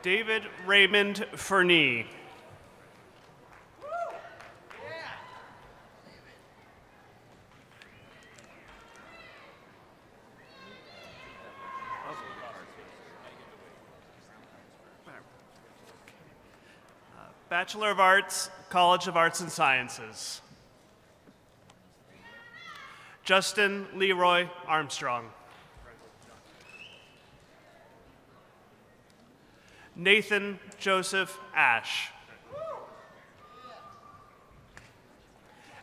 David Raymond Ferney. Bachelor of Arts, College of Arts and Sciences. Justin Leroy Armstrong. Nathan Joseph Ash.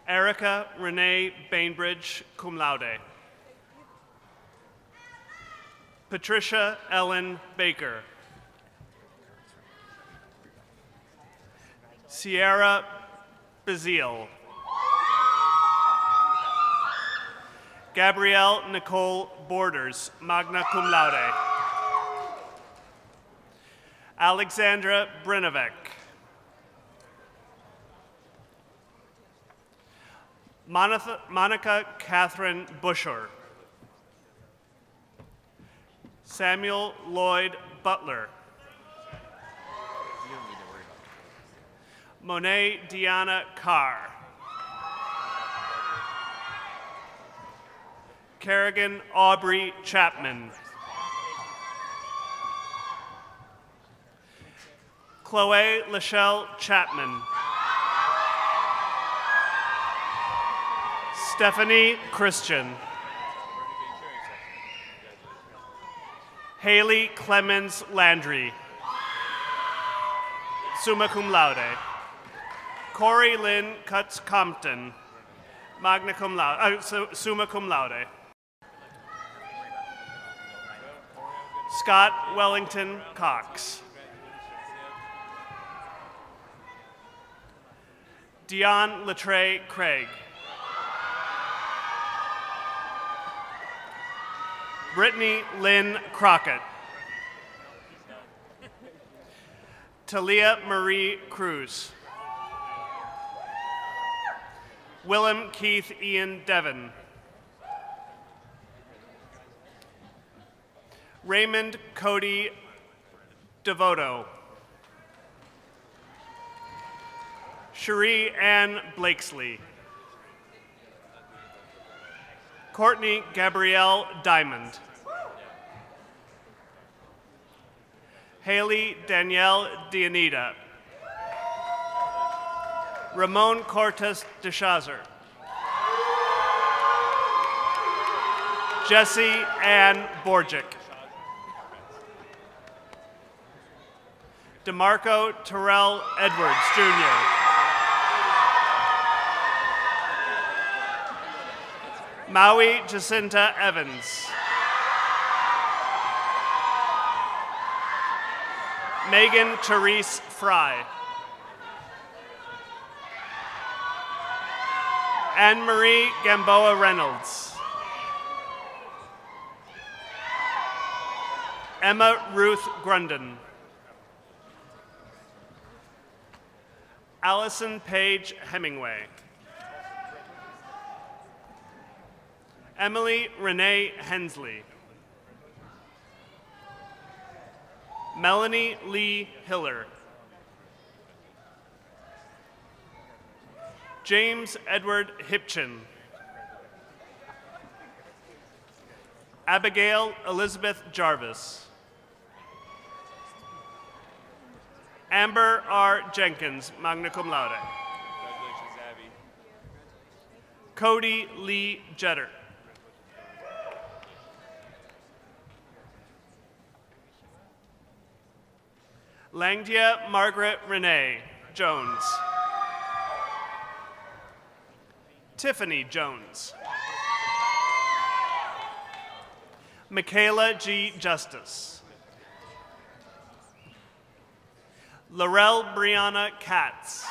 Erica Renee Bainbridge, cum laude. Patricia Ellen Baker. Sierra Bazile. Gabrielle Nicole Borders, magna cum laude. Alexandra Brinovec. Monica Catherine Busher. Samuel Lloyd Butler. Monet Deanna Carr. Kerrigan Aubrey Chapman. Chloe Lachelle Chapman. Stephanie Christian. Haley Clemens Landry. Summa cum laude. Corey Lynn Cutts Compton. Magna cum laude, summa cum laude. Scott Wellington Cox. Dion Latre Craig. Brittany Lynn Crockett. Talia Marie Cruz. Willem Keith Ian Devon. Raymond Cody Devoto. Cherie Ann Blakesley. Courtney Gabrielle Diamond. Haley Danielle Dianita. Ramon Cortes de Chazer. Jesse Ann Borgic. DeMarco Terrell Edwards, Jr. Maui Jacinta Evans. Megan Therese Fry. Anne-Marie Gamboa Reynolds. Emma Ruth Grunden. Allison Page Hemingway. Emily Renee Hensley. Melanie Lee Hiller. James Edward Hipchin. Abigail Elizabeth Jarvis. Amber R. Jenkins, magna cum laude. Congratulations, Abby. Cody Lee Jetter. Langdia Margaret Renee Jones. Tiffany Jones. Michaela G. Justice. Laurel Brianna Katz.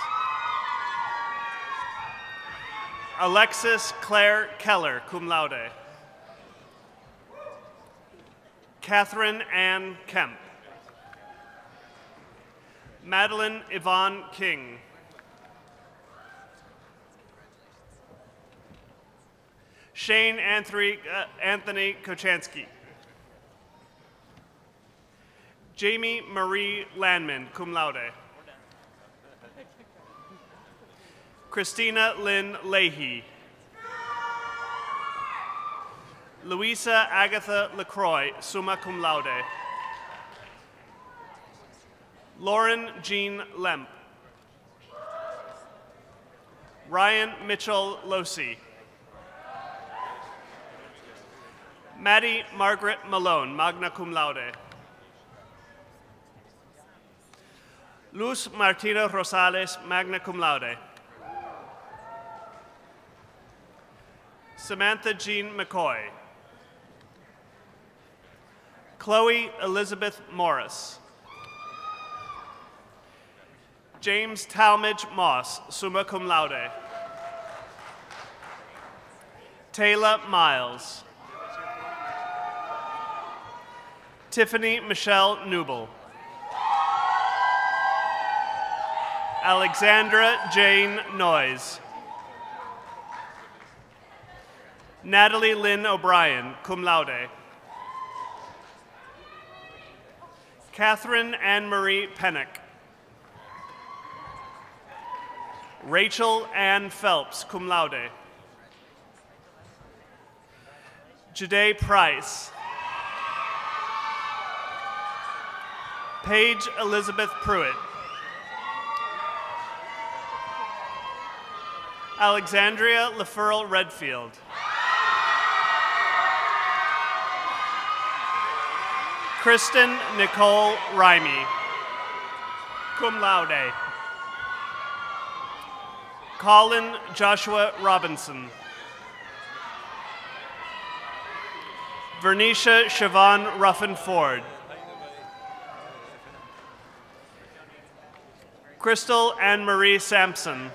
Alexis Claire Keller, cum laude. Catherine Ann Kemp. Madeline Yvonne King. Shane Anthony Kochansky. Jamie Marie Landman, cum laude. Christina Lynn Leahy. Louisa Agatha LaCroix, summa cum laude. Lauren Jean Lemp. Ryan Mitchell Losi. Maddie Margaret Malone, magna cum laude. Luz Martina Rosales, magna cum laude. Samantha Jean McCoy. Chloe Elizabeth Morris. James Talmadge Moss, summa cum laude. Taylor Miles. Tiffany Michelle Newble. Alexandra Jane Noyes. Natalie Lynn O'Brien, cum laude. Catherine Anne-Marie Pennick. Rachel Ann Phelps, cum laude. Jade Price. Paige Elizabeth Pruitt. Alexandria LaFurl Redfield. Kristen Nicole Rimey, cum laude. Colin Joshua Robinson. Vernisha Siobhan Ruffin Ford. Crystal Anne-Marie Sampson.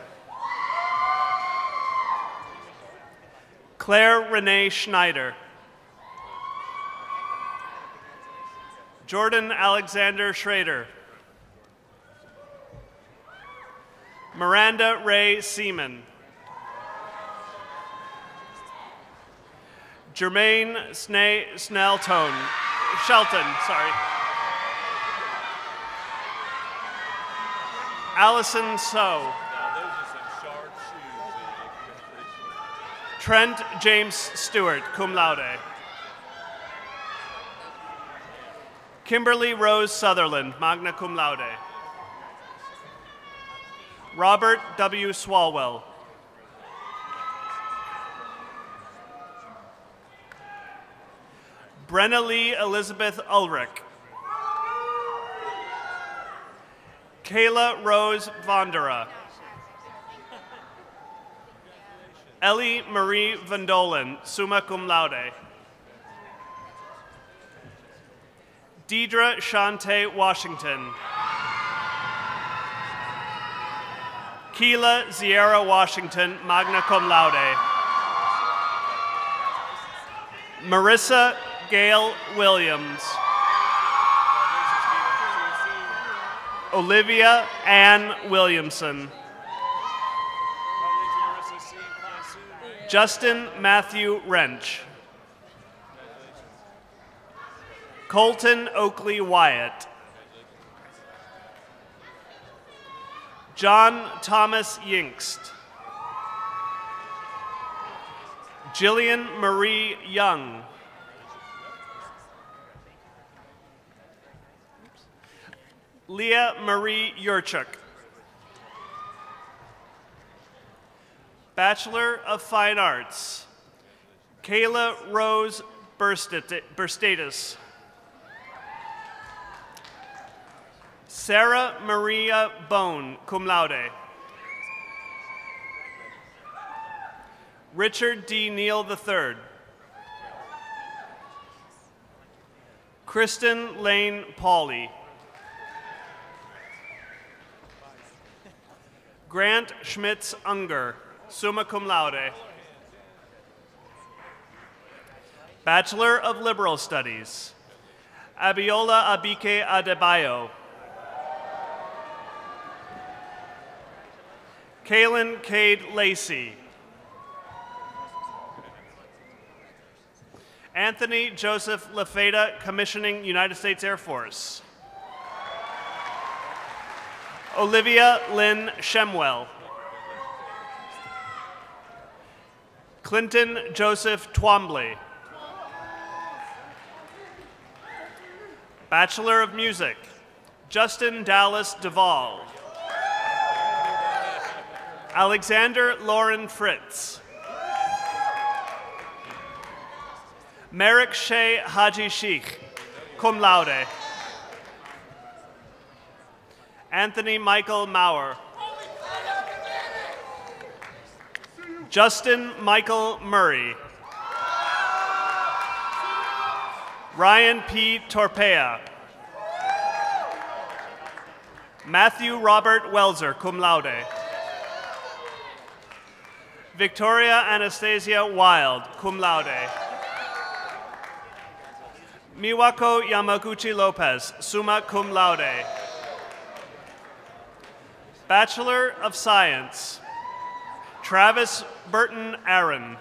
Claire Renee Schneider. Jordan Alexander Schrader. Miranda Ray Seaman. Jermaine Sneltone. Shelton, sorry. Allison So. Trent James Stewart, cum laude. Kimberly Rose Sutherland, magna cum laude. Robert W. Swalwell. Brenna Lee Elizabeth Ulrich. Kayla Rose Vondera. Ellie Marie Vandolen, summa cum laude. Deidre Shante Washington. Keela Sierra Washington, magna cum laude. Marissa Gail Williams. Olivia Ann Williamson. Justin Matthew Wrench. Colton Oakley Wyatt. John Thomas Yinkst. Jillian Marie Young. Leah Marie Yurchuk. Bachelor of Fine Arts, Kayla Rose Burstatus. Sarah Maria Bone, cum laude. Richard D. Neal III. Kristen Lane Pauley. Grant Schmitz Unger, summa cum laude. Bachelor of Liberal Studies, Abiola Abike Adebayo. Kaylin Cade Lacey. Anthony Joseph Lafeda, commissioning United States Air Force. Olivia Lynn Shemwell. Clinton Joseph Twombly. Bachelor of Music, Justin Dallas Duvall. Alexander Lauren Fritz. Merrick Shea Haji Sheikh, cum laude. Anthony Michael Maurer. Justin Michael Murray. Ryan P. Torpea. Matthew Robert Welzer, cum laude. Victoria Anastasia Wild, cum laude. Miwako Yamaguchi Lopez, summa cum laude. Bachelor of Science, Travis Burton Aaron.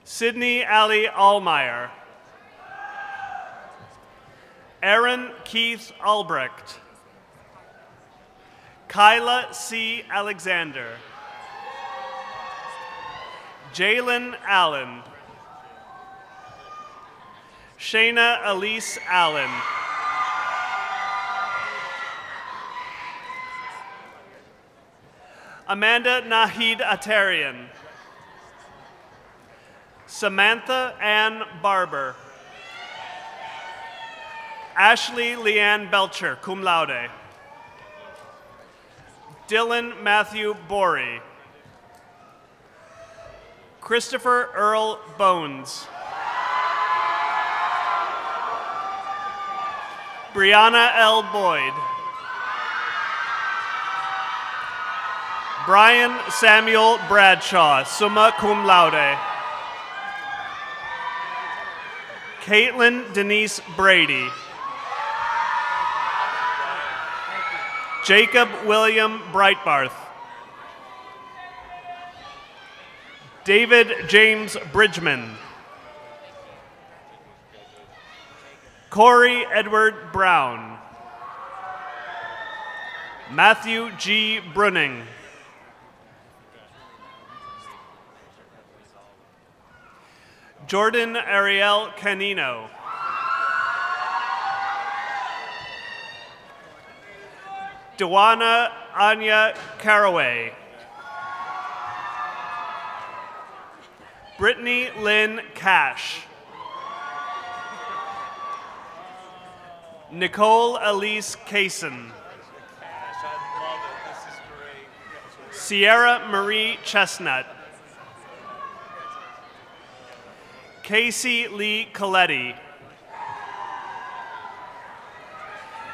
Sydney Ali Allmeyer. Aaron Keith Albrecht. Kyla C. Alexander. Jalen Allen. Shayna Elise Allen. Amanda Nahid Atarian. Samantha Ann Barber. Ashley Leanne Belcher, cum laude. Dylan Matthew Borey. Christopher Earl Bones. Brianna L. Boyd. Brian Samuel Bradshaw, summa cum laude. Caitlin Denise Brady. Jacob William Breitbarth. David James Bridgman. Corey Edward Brown. Matthew G. Brunning. Jordan Ariel Canino. Dewana Anya Caraway. Brittany Lynn Cash. Nicole Elise Kaysen. Sierra Marie Chestnut. Casey Lee Coletti.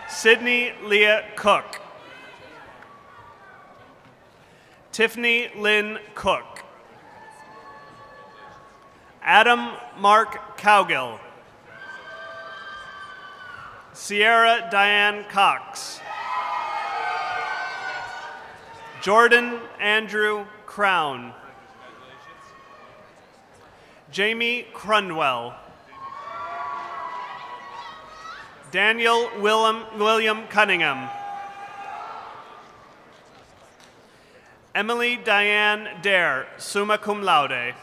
Sydney Leah Cook. Tiffany Lynn Cook. Adam Mark Cowgill. Sierra Diane Cox. Jordan Andrew Crown. Jamie Crundwell. Daniel William Cunningham. Emily Diane Dare, summa cum laude.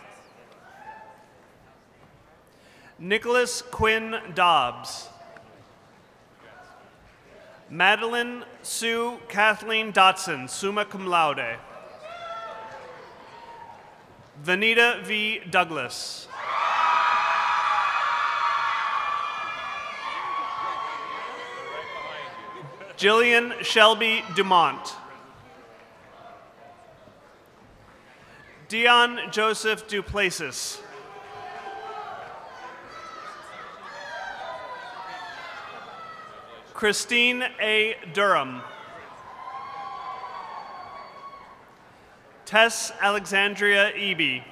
Nicholas Quinn Dobbs. Madeline Sue Kathleen Dotson, summa cum laude. Vanita V. Douglas. Jillian Shelby Dumont. Dion Joseph Duplessis. Christine A. Durham. Tess Alexandria Eby.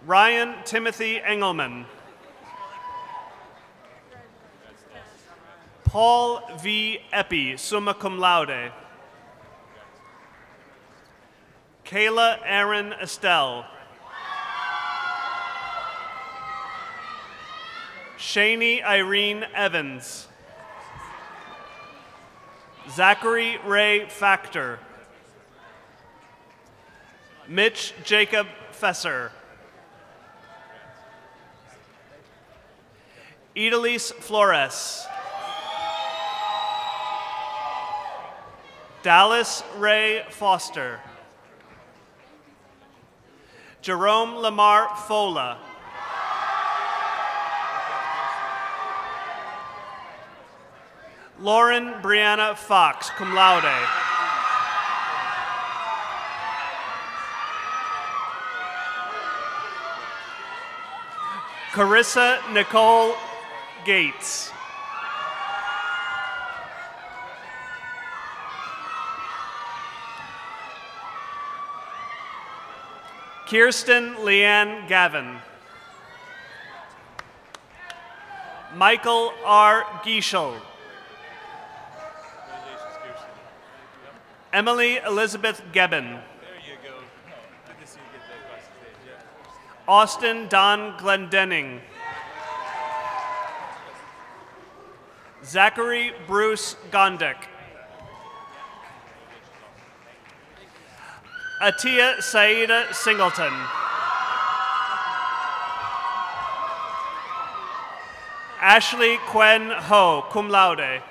Ryan Timothy Engelman. Paul V. Epi, summa cum laude. Kayla Aaron Estelle. Shani Irene Evans. Zachary Ray Factor. Mitch Jacob Fesser. Idalise Flores. Dallas Ray Foster. Jerome Lamar Fola. Lauren Brianna Fox, cum laude. Carissa Nicole Gates. Kirsten Leanne Gavin. Michael R. Gieshel. Emily Elizabeth Gebben. There you go. Good to see you get that across the stage. Yeah. Austin Don Glendenning. Zachary Bruce Gondik. Atia Saida Singleton. Ashley Quen Ho, cum laude.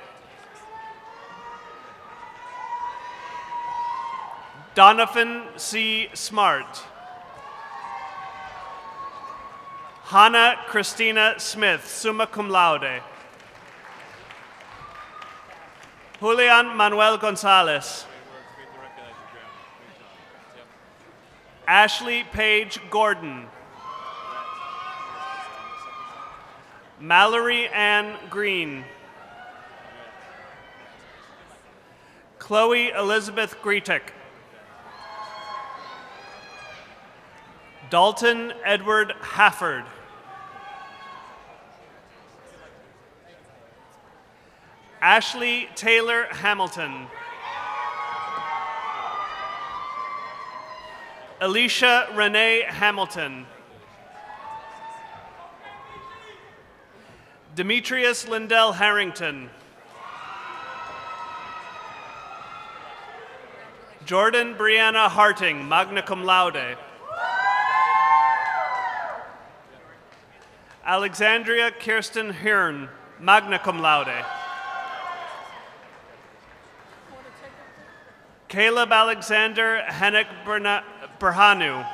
Donovan C. Smart. Hannah Christina Smith, summa cum laude. Julian Manuel Gonzalez. Great to recognize you, Graham. Great job. Yep. Ashley Page Gordon. Mallory Ann Green. Chloe Elizabeth Greetick. Dalton Edward Hafford. Ashley Taylor Hamilton. Alicia Renee Hamilton. Demetrius Lindell Harrington. Jordan Brianna Harting, magna cum laude. Alexandria Kirsten Hearn, magna cum laude. Caleb Alexander Hennek Berhanu.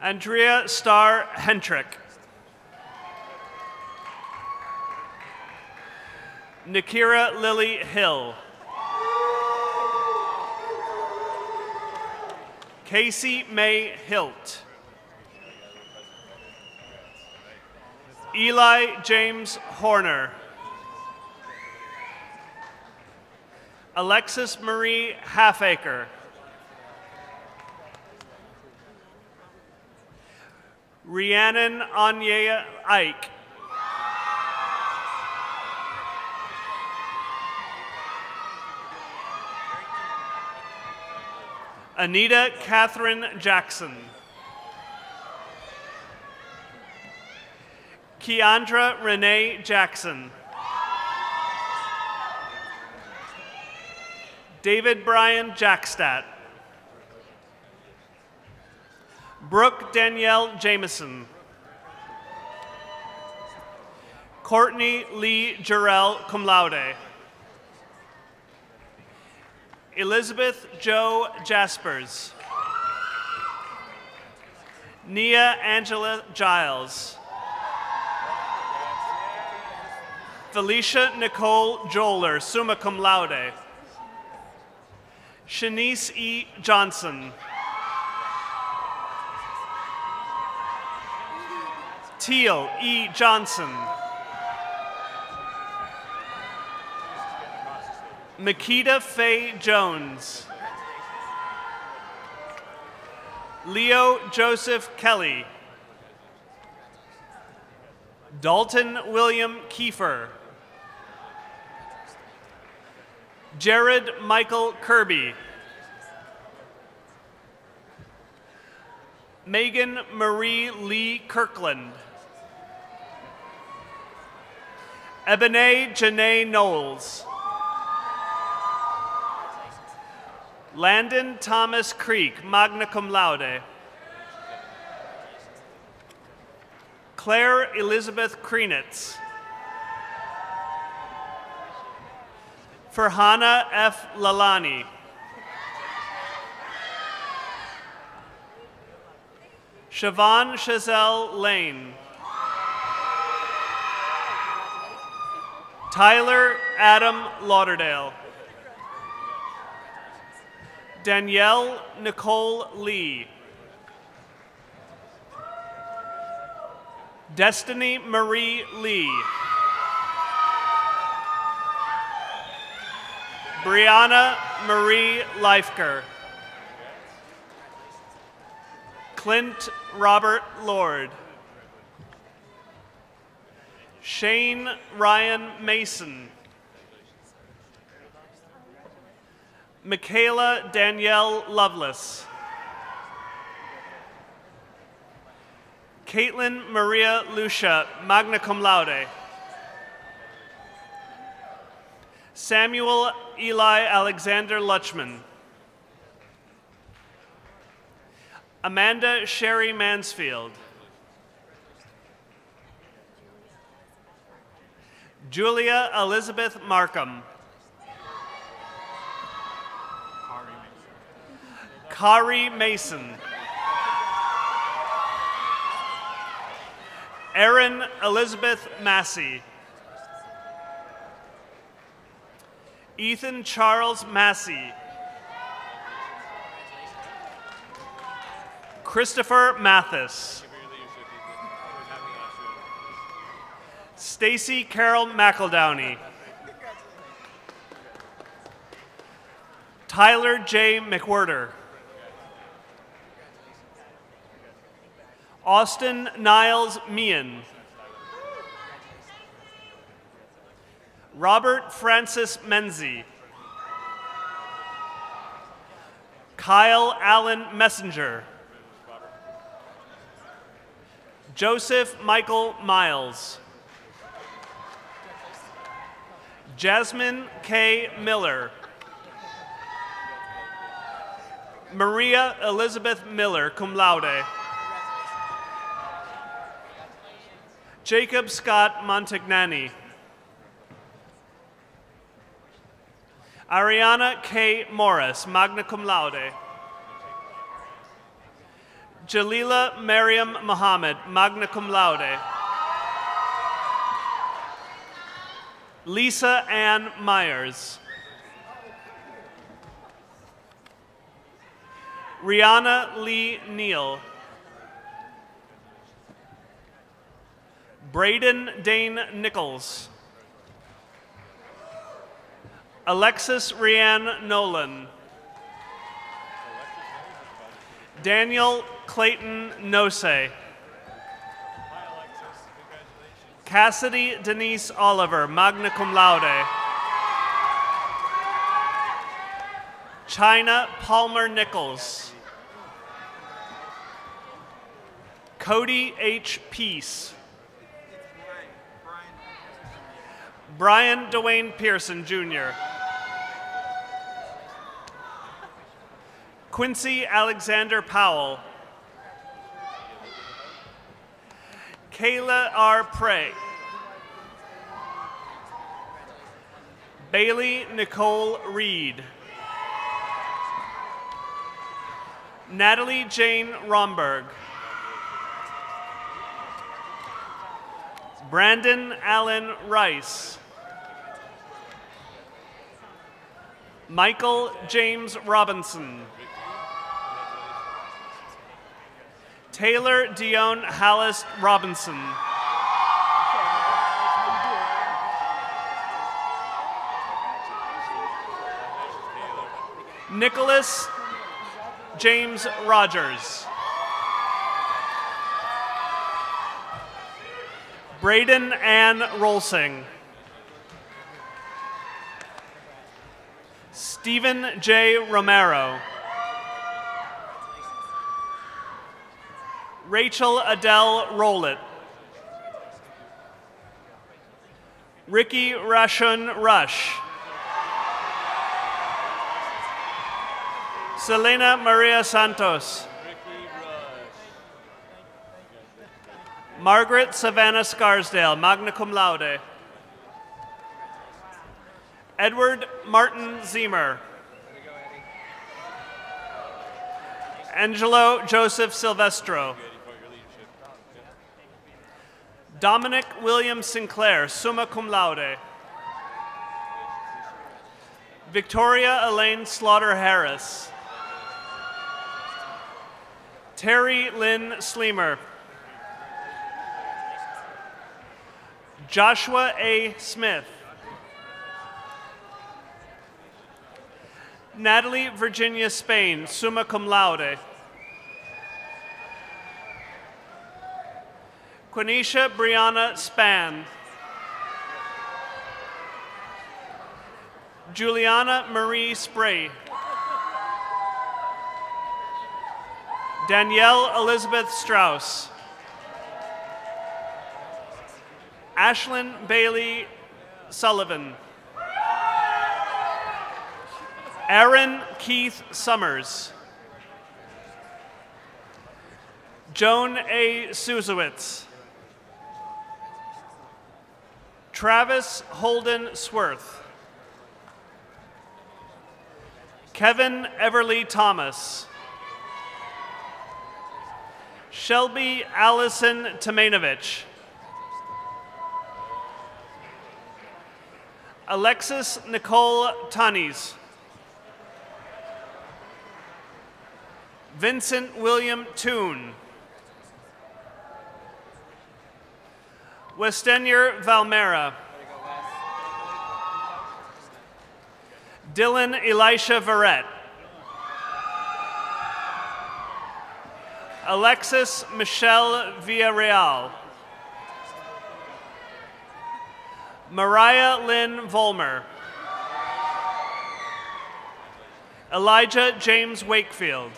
Andrea Starr Hentrick. Nikira Lily Hill. Casey May Hilt. Eli James Horner. Alexis Marie Halfacre. Rhiannon Anya Ike. Anita Catherine Jackson. Keandra Renee Jackson. David Brian Jackstadt. Brooke Danielle Jameson. Courtney Lee Jarrell, cum laude. Elizabeth Jo Jaspers. Nia Angela Giles. Felicia Nicole Joler, summa cum laude. Shanice E. Johnson. Teal E. Johnson. Makita Faye Jones. Leo Joseph Kelly. Dalton William Kiefer. Jared Michael Kirby. Megan Marie Lee Kirkland. Ebony Janae Knowles. Landon Thomas Creek, magna cum laude. Claire Elizabeth Krenitz. Farhana F. Lalani. Siobhan Chazelle Lane. Tyler Adam Lauderdale. Danielle Nicole Lee. Destiny Marie Lee. Brianna Marie Leifker. Clint Robert Lord. Shane Ryan Mason. Michaela Danielle Lovelace. Caitlin Maria Lucia, magna cum laude. Samuel Eli Alexander Lutchman. Amanda Sherry Mansfield. Julia Elizabeth Markham. Kari Mason. Erin Elizabeth Massey. Ethan Charles Massey. Christopher Mathis. Stacy Carol McEldowney. Tyler J. McWhirter. Austin Niles Meehan. Robert Francis Menzie. Kyle Allen Messenger. Joseph Michael Miles. Jasmine K. Miller. Maria Elizabeth Miller, cum laude. Jacob Scott Montagnani. Ariana K. Morris, magna cum laude. Jalila Mariam Muhammad, magna cum laude. Lisa Ann Myers. Rihanna Lee Neal. Braden Dane Nichols. Alexis Rianne Nolan. Daniel Clayton Nose. Cassidy Denise Oliver, magna cum laude. China Palmer Nichols. Cody H. Peace. Brian Dwayne Pearson, Jr. Quincy Alexander Powell. Kayla R. Prey. Bailey Nicole Reed. Natalie Jane Romberg. Brandon Allen Rice. Michael James Robinson. Taylor Dion Hallis Robinson. Nicholas James Rogers. Braden Ann Rolsing. Stephen J. Romero. Rachel Adele Rowlett. Ricky Rashun Rush. Selena Maria Santos. Margaret Savannah Scarsdale, magna cum laude. Edward Martin Zemer. Angelo Joseph Silvestro. Dominic William Sinclair, summa cum laude. Victoria Elaine Slaughter Harris. Terry Lynn Sleemer. Joshua A. Smith. Natalie Virginia Spain, summa cum laude. Quenisha Brianna Span. Juliana Marie Spray. Danielle Elizabeth Strauss. Ashlyn Bailey Sullivan. Aaron Keith Summers. Joan A. Susowitz. Travis Holden Sworth. Kevin Everly Thomas. Shelby Allison Tomainovich. Alexis Nicole Tunnies. Vincent William Toon. Westenier Valmera. Dylan Elisha Verrett. Alexis Michelle Villarreal. Mariah Lynn Volmer. Elijah James Wakefield.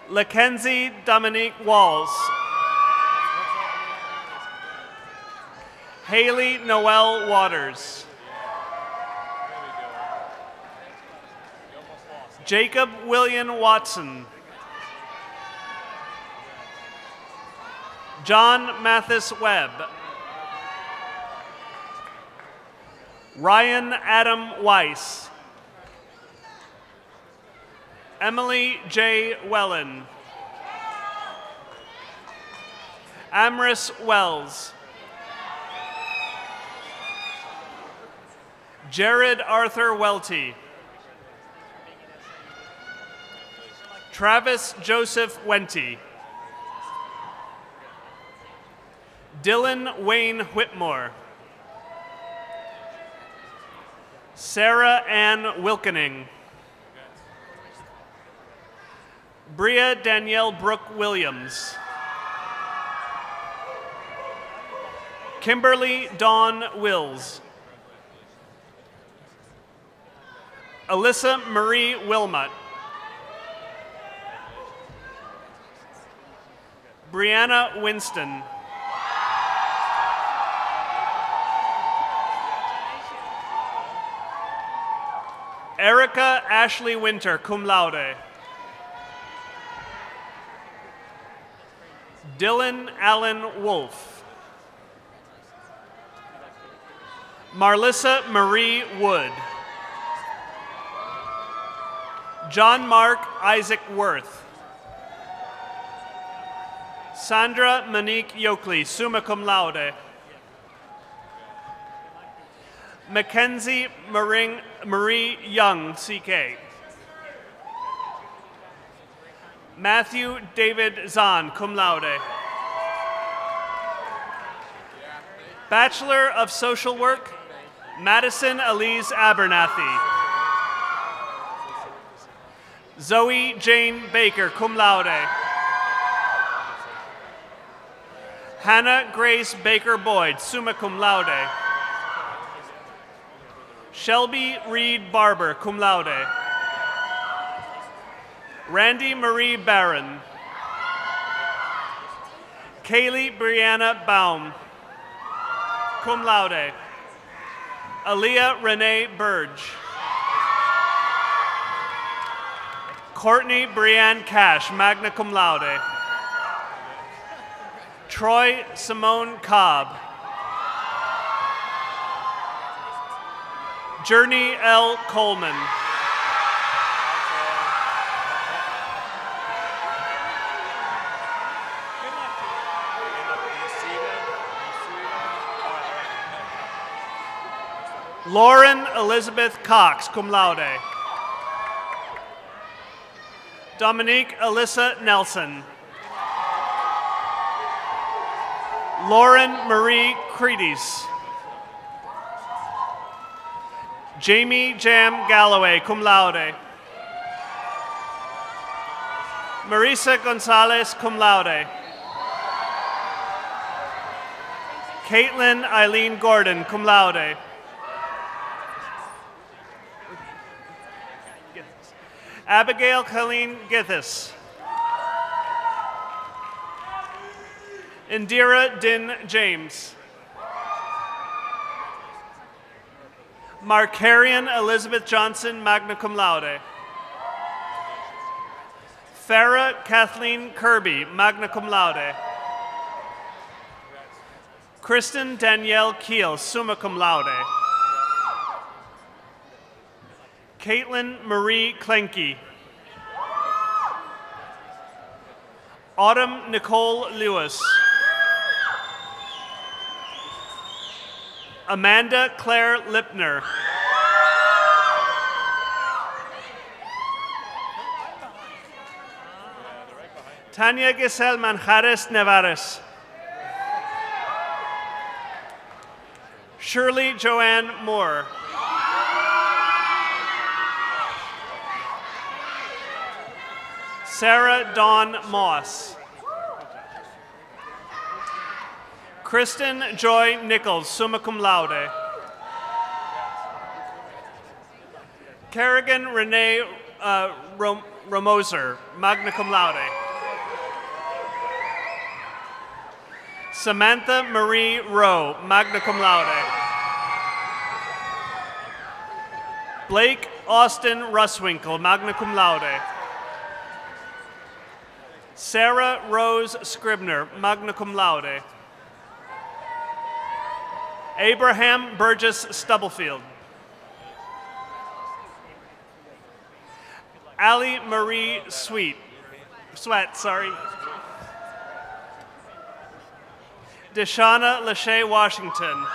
Mackenzie Dominique Walls. Haley Noel Waters. Jacob William Watson. John Mathis Webb. Ryan Adam Weiss. Emily J. Wellen. Amris Wells. Jared Arthur Welty. Travis Joseph Wenty. Dylan Wayne Whitmore. Sarah Ann Wilkening. Bria Danielle Brooke Williams. Kimberly Dawn Wills. Alyssa Marie Wilmot. Brianna Winston. Erica Ashley Winter, cum laude. Dylan Allen Wolf. Marlissa Marie Wood. John Mark Isaac Worth. Sandra Monique Yoakley, summa cum laude. Mackenzie Marie Young, CK. Matthew David Zahn, cum laude. Bachelor of Social Work, Madison Elise Abernathy. Zoe Jane Baker, cum laude. Hannah Grace Baker Boyd, summa cum laude. Shelby Reed Barber, cum laude. Randy Marie Barron. Kaylee Brianna Baum, cum laude. Aaliyah Renee Burge. Courtney Brianne Cash, magna cum laude. Troy Simone Cobb. Journey L. Coleman. Lauren Elizabeth Cox, cum laude. Dominique Alyssa Nelson. Lauren Marie Credes. Jamie Jam Galloway, cum laude. Marisa Gonzalez, cum laude. Caitlin Eileen Gordon, cum laude. Abigail Colleen Githis. Indira Din James. Markarian Elizabeth Johnson, magna cum laude. Farah Kathleen Kirby, magna cum laude. Kristen Danielle Keel, summa cum laude. Caitlin Marie Klenke. Autumn Nicole Lewis. Amanda Claire Lipner. Tanya Giselle Manjares Nevares. Shirley Joanne Moore. Sarah Dawn Moss. Kristen Joy Nichols, summa cum laude. Kerrigan Renee Romoser, magna cum laude. Samantha Marie Rowe, magna cum laude. Blake Austin Russwinkle, magna cum laude. Sarah Rose Scribner, magna cum laude. Abraham Burgess Stubblefield. Allie Marie Sweat, sorry. Deshauna Lachey Washington.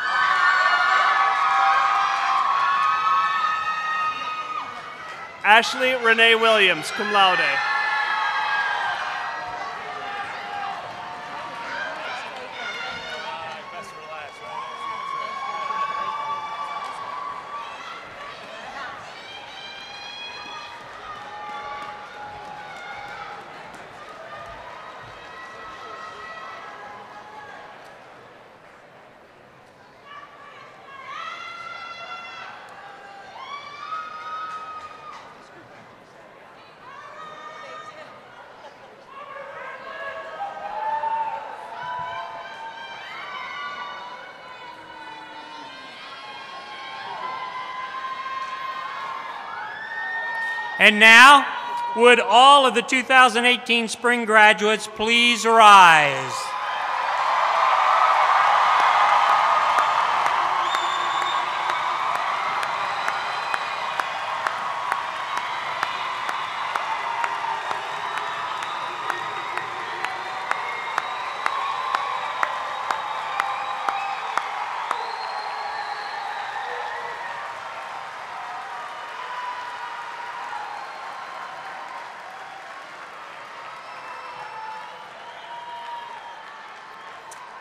Ashley Renee Williams, cum laude. And now, would all of the 2018 spring graduates please rise?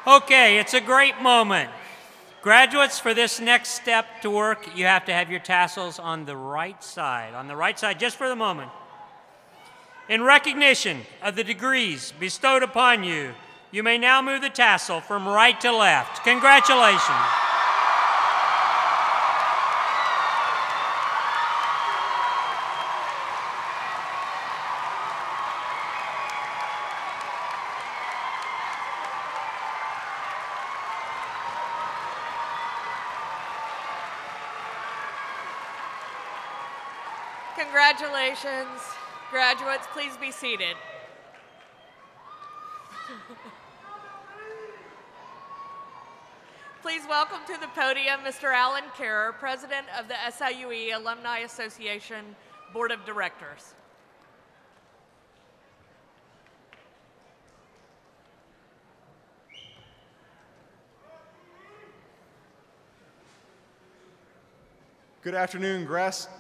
Okay, it's a great moment. Graduates, for this next step to work, you have to have your tassels on the right side. On the right side, just for the moment. In recognition of the degrees bestowed upon you, you may now move the tassel from right to left. Congratulations. Congratulations. Graduates, please be seated. Please welcome to the podium Mr. Alan Kerr, President of the SIUE Alumni Association Board of Directors. Good afternoon,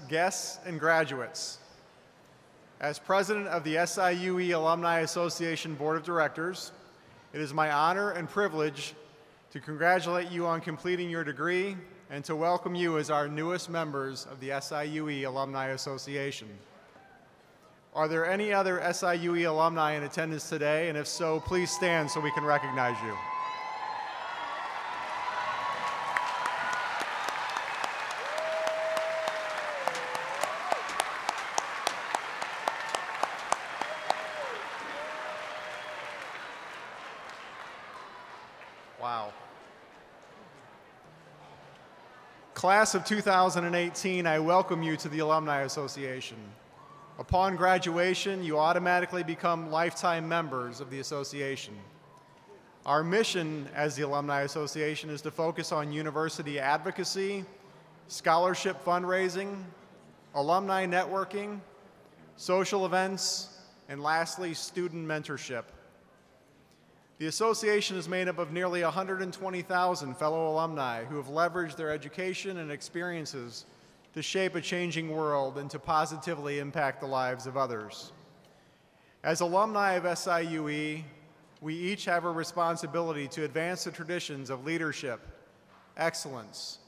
guests and graduates. As President of the SIUE Alumni Association Board of Directors, it is my honor and privilege to congratulate you on completing your degree and to welcome you as our newest members of the SIUE Alumni Association. Are there any other SIUE alumni in attendance today? And if so, please stand so we can recognize you. Wow. Class of 2018, I welcome you to the Alumni Association. Upon graduation, you automatically become lifetime members of the association. Our mission as the Alumni Association is to focus on university advocacy, scholarship fundraising, alumni networking, social events, and lastly, student mentorship. The association is made up of nearly 120,000 fellow alumni who have leveraged their education and experiences to shape a changing world and to positively impact the lives of others. As alumni of SIUE, we each have a responsibility to advance the traditions of leadership, excellence,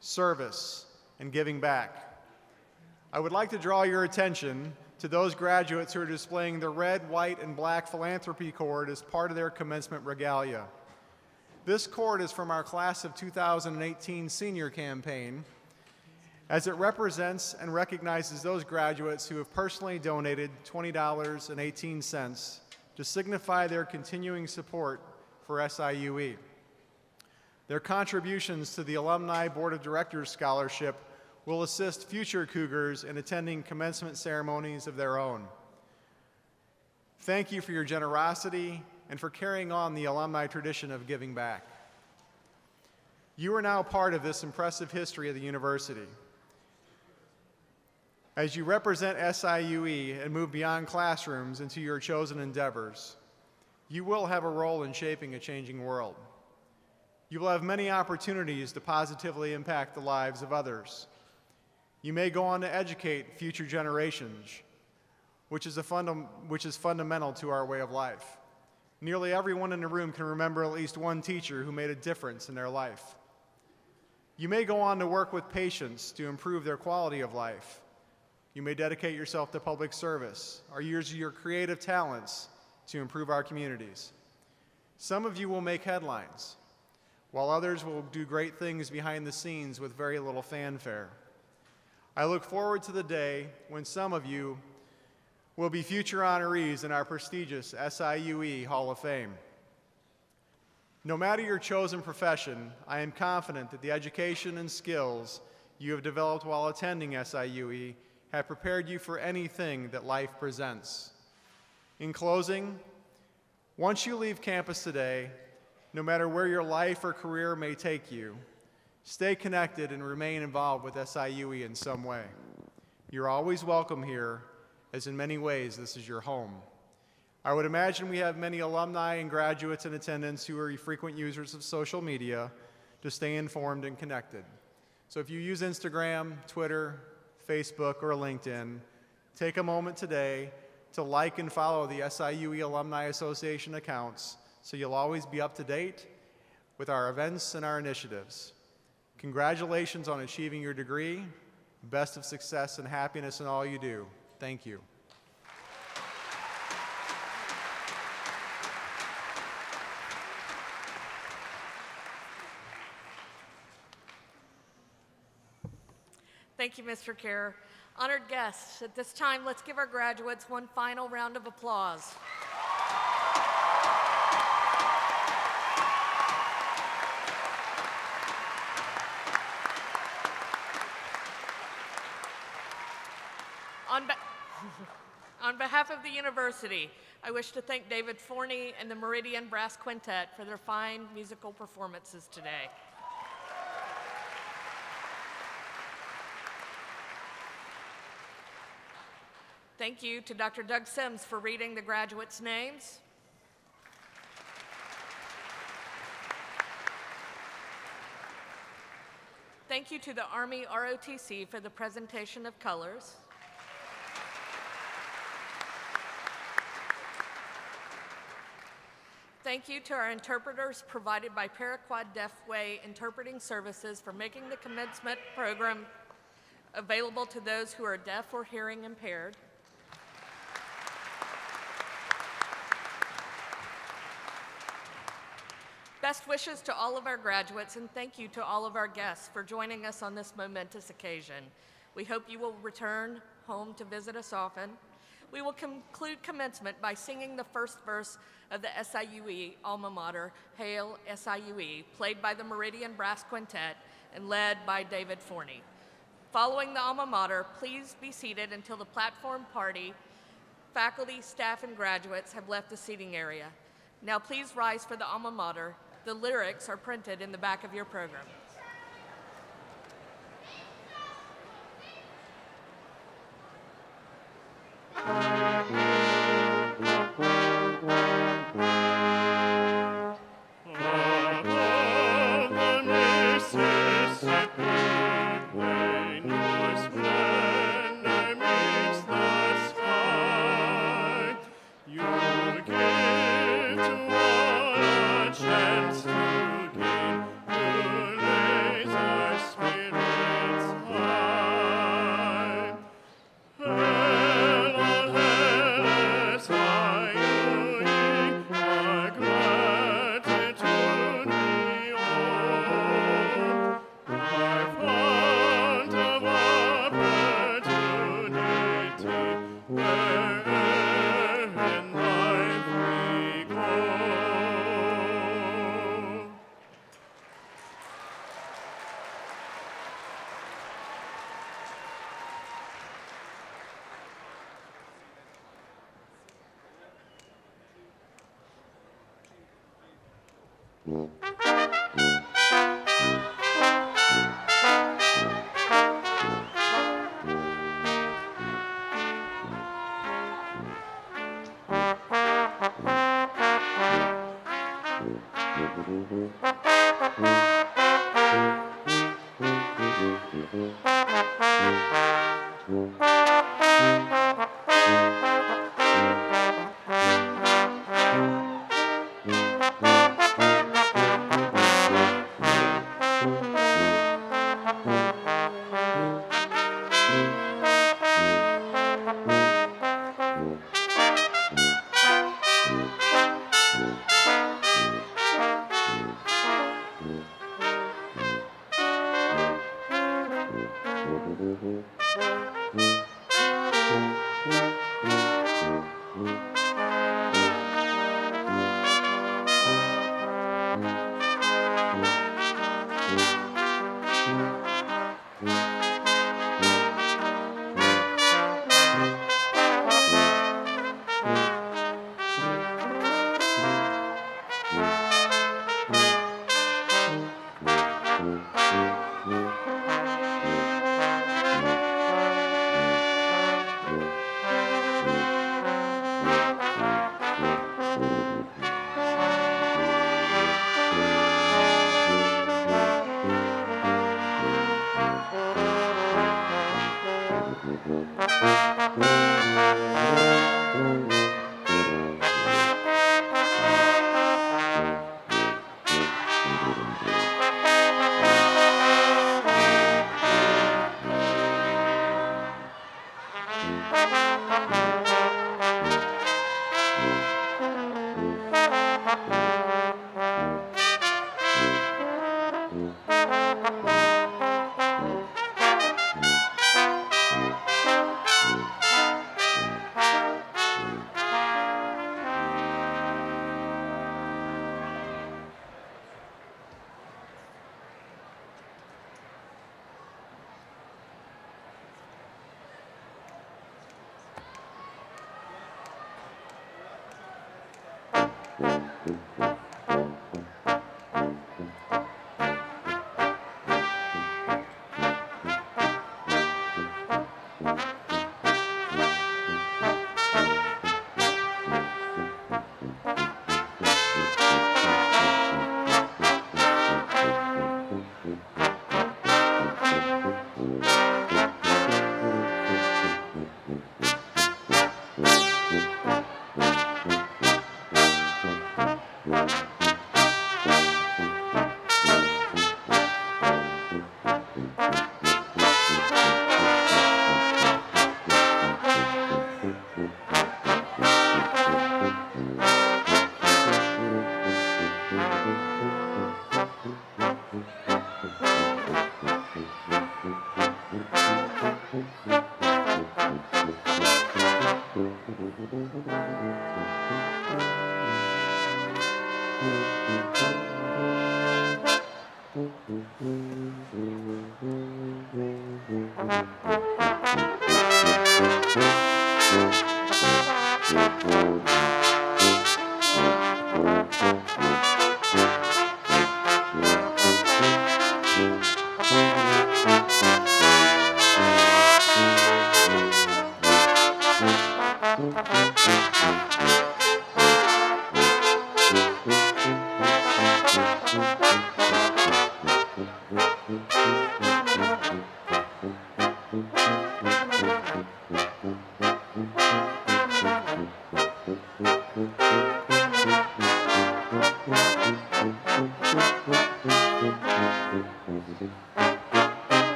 service, and giving back. I would like to draw your attention to those graduates who are displaying the red, white, and black philanthropy cord as part of their commencement regalia. This cord is from our class of 2018 senior campaign, as it represents and recognizes those graduates who have personally donated $20.18 to signify their continuing support for SIUE. Their contributions to the Alumni Board of Directors Scholarship will assist future Cougars in attending commencement ceremonies of their own. Thank you for your generosity and for carrying on the alumni tradition of giving back. You are now part of this impressive history of the university. As you represent SIUE and move beyond classrooms into your chosen endeavors, you will have a role in shaping a changing world. You will have many opportunities to positively impact the lives of others. You may go on to educate future generations, which is fundamental to our way of life. Nearly everyone in the room can remember at least one teacher who made a difference in their life. You may go on to work with patients to improve their quality of life. You may dedicate yourself to public service or use your creative talents to improve our communities. Some of you will make headlines, while others will do great things behind the scenes with very little fanfare. I look forward to the day when some of you will be future honorees in our prestigious SIUE Hall of Fame. No matter your chosen profession, I am confident that the education and skills you have developed while attending SIUE have prepared you for anything that life presents. In closing, once you leave campus today, no matter where your life or career may take you, stay connected and remain involved with SIUE in some way. You're always welcome here, as in many ways this is your home. I would imagine we have many alumni and graduates in attendance who are frequent users of social media to stay informed and connected. So if you use Instagram, Twitter, Facebook, or LinkedIn, take a moment today to like and follow the SIUE Alumni Association accounts so you'll always be up to date with our events and our initiatives. Congratulations on achieving your degree. Best of success and happiness in all you do. Thank you. Thank you, Mr. Kerr. Honored guests, at this time, let's give our graduates one final round of applause. On behalf of the university, I wish to thank David Forney and the Meridian Brass Quintet for their fine musical performances today. Thank you to Dr. Doug Sims for reading the graduates' names. Thank you to the Army ROTC for the presentation of colors. Thank you to our interpreters provided by Paraquad Deafway Interpreting Services for making the commencement program available to those who are deaf or hearing impaired. Best wishes to all of our graduates, and thank you to all of our guests for joining us on this momentous occasion. We hope you will return home to visit us often. We will conclude commencement by singing the first verse of the SIUE alma mater, Hail SIUE, played by the Meridian Brass Quintet and led by David Forney. Following the alma mater, please be seated until the platform party, faculty, staff, and graduates have left the seating area. Now please rise for the alma mater. The lyrics are printed in the back of your program.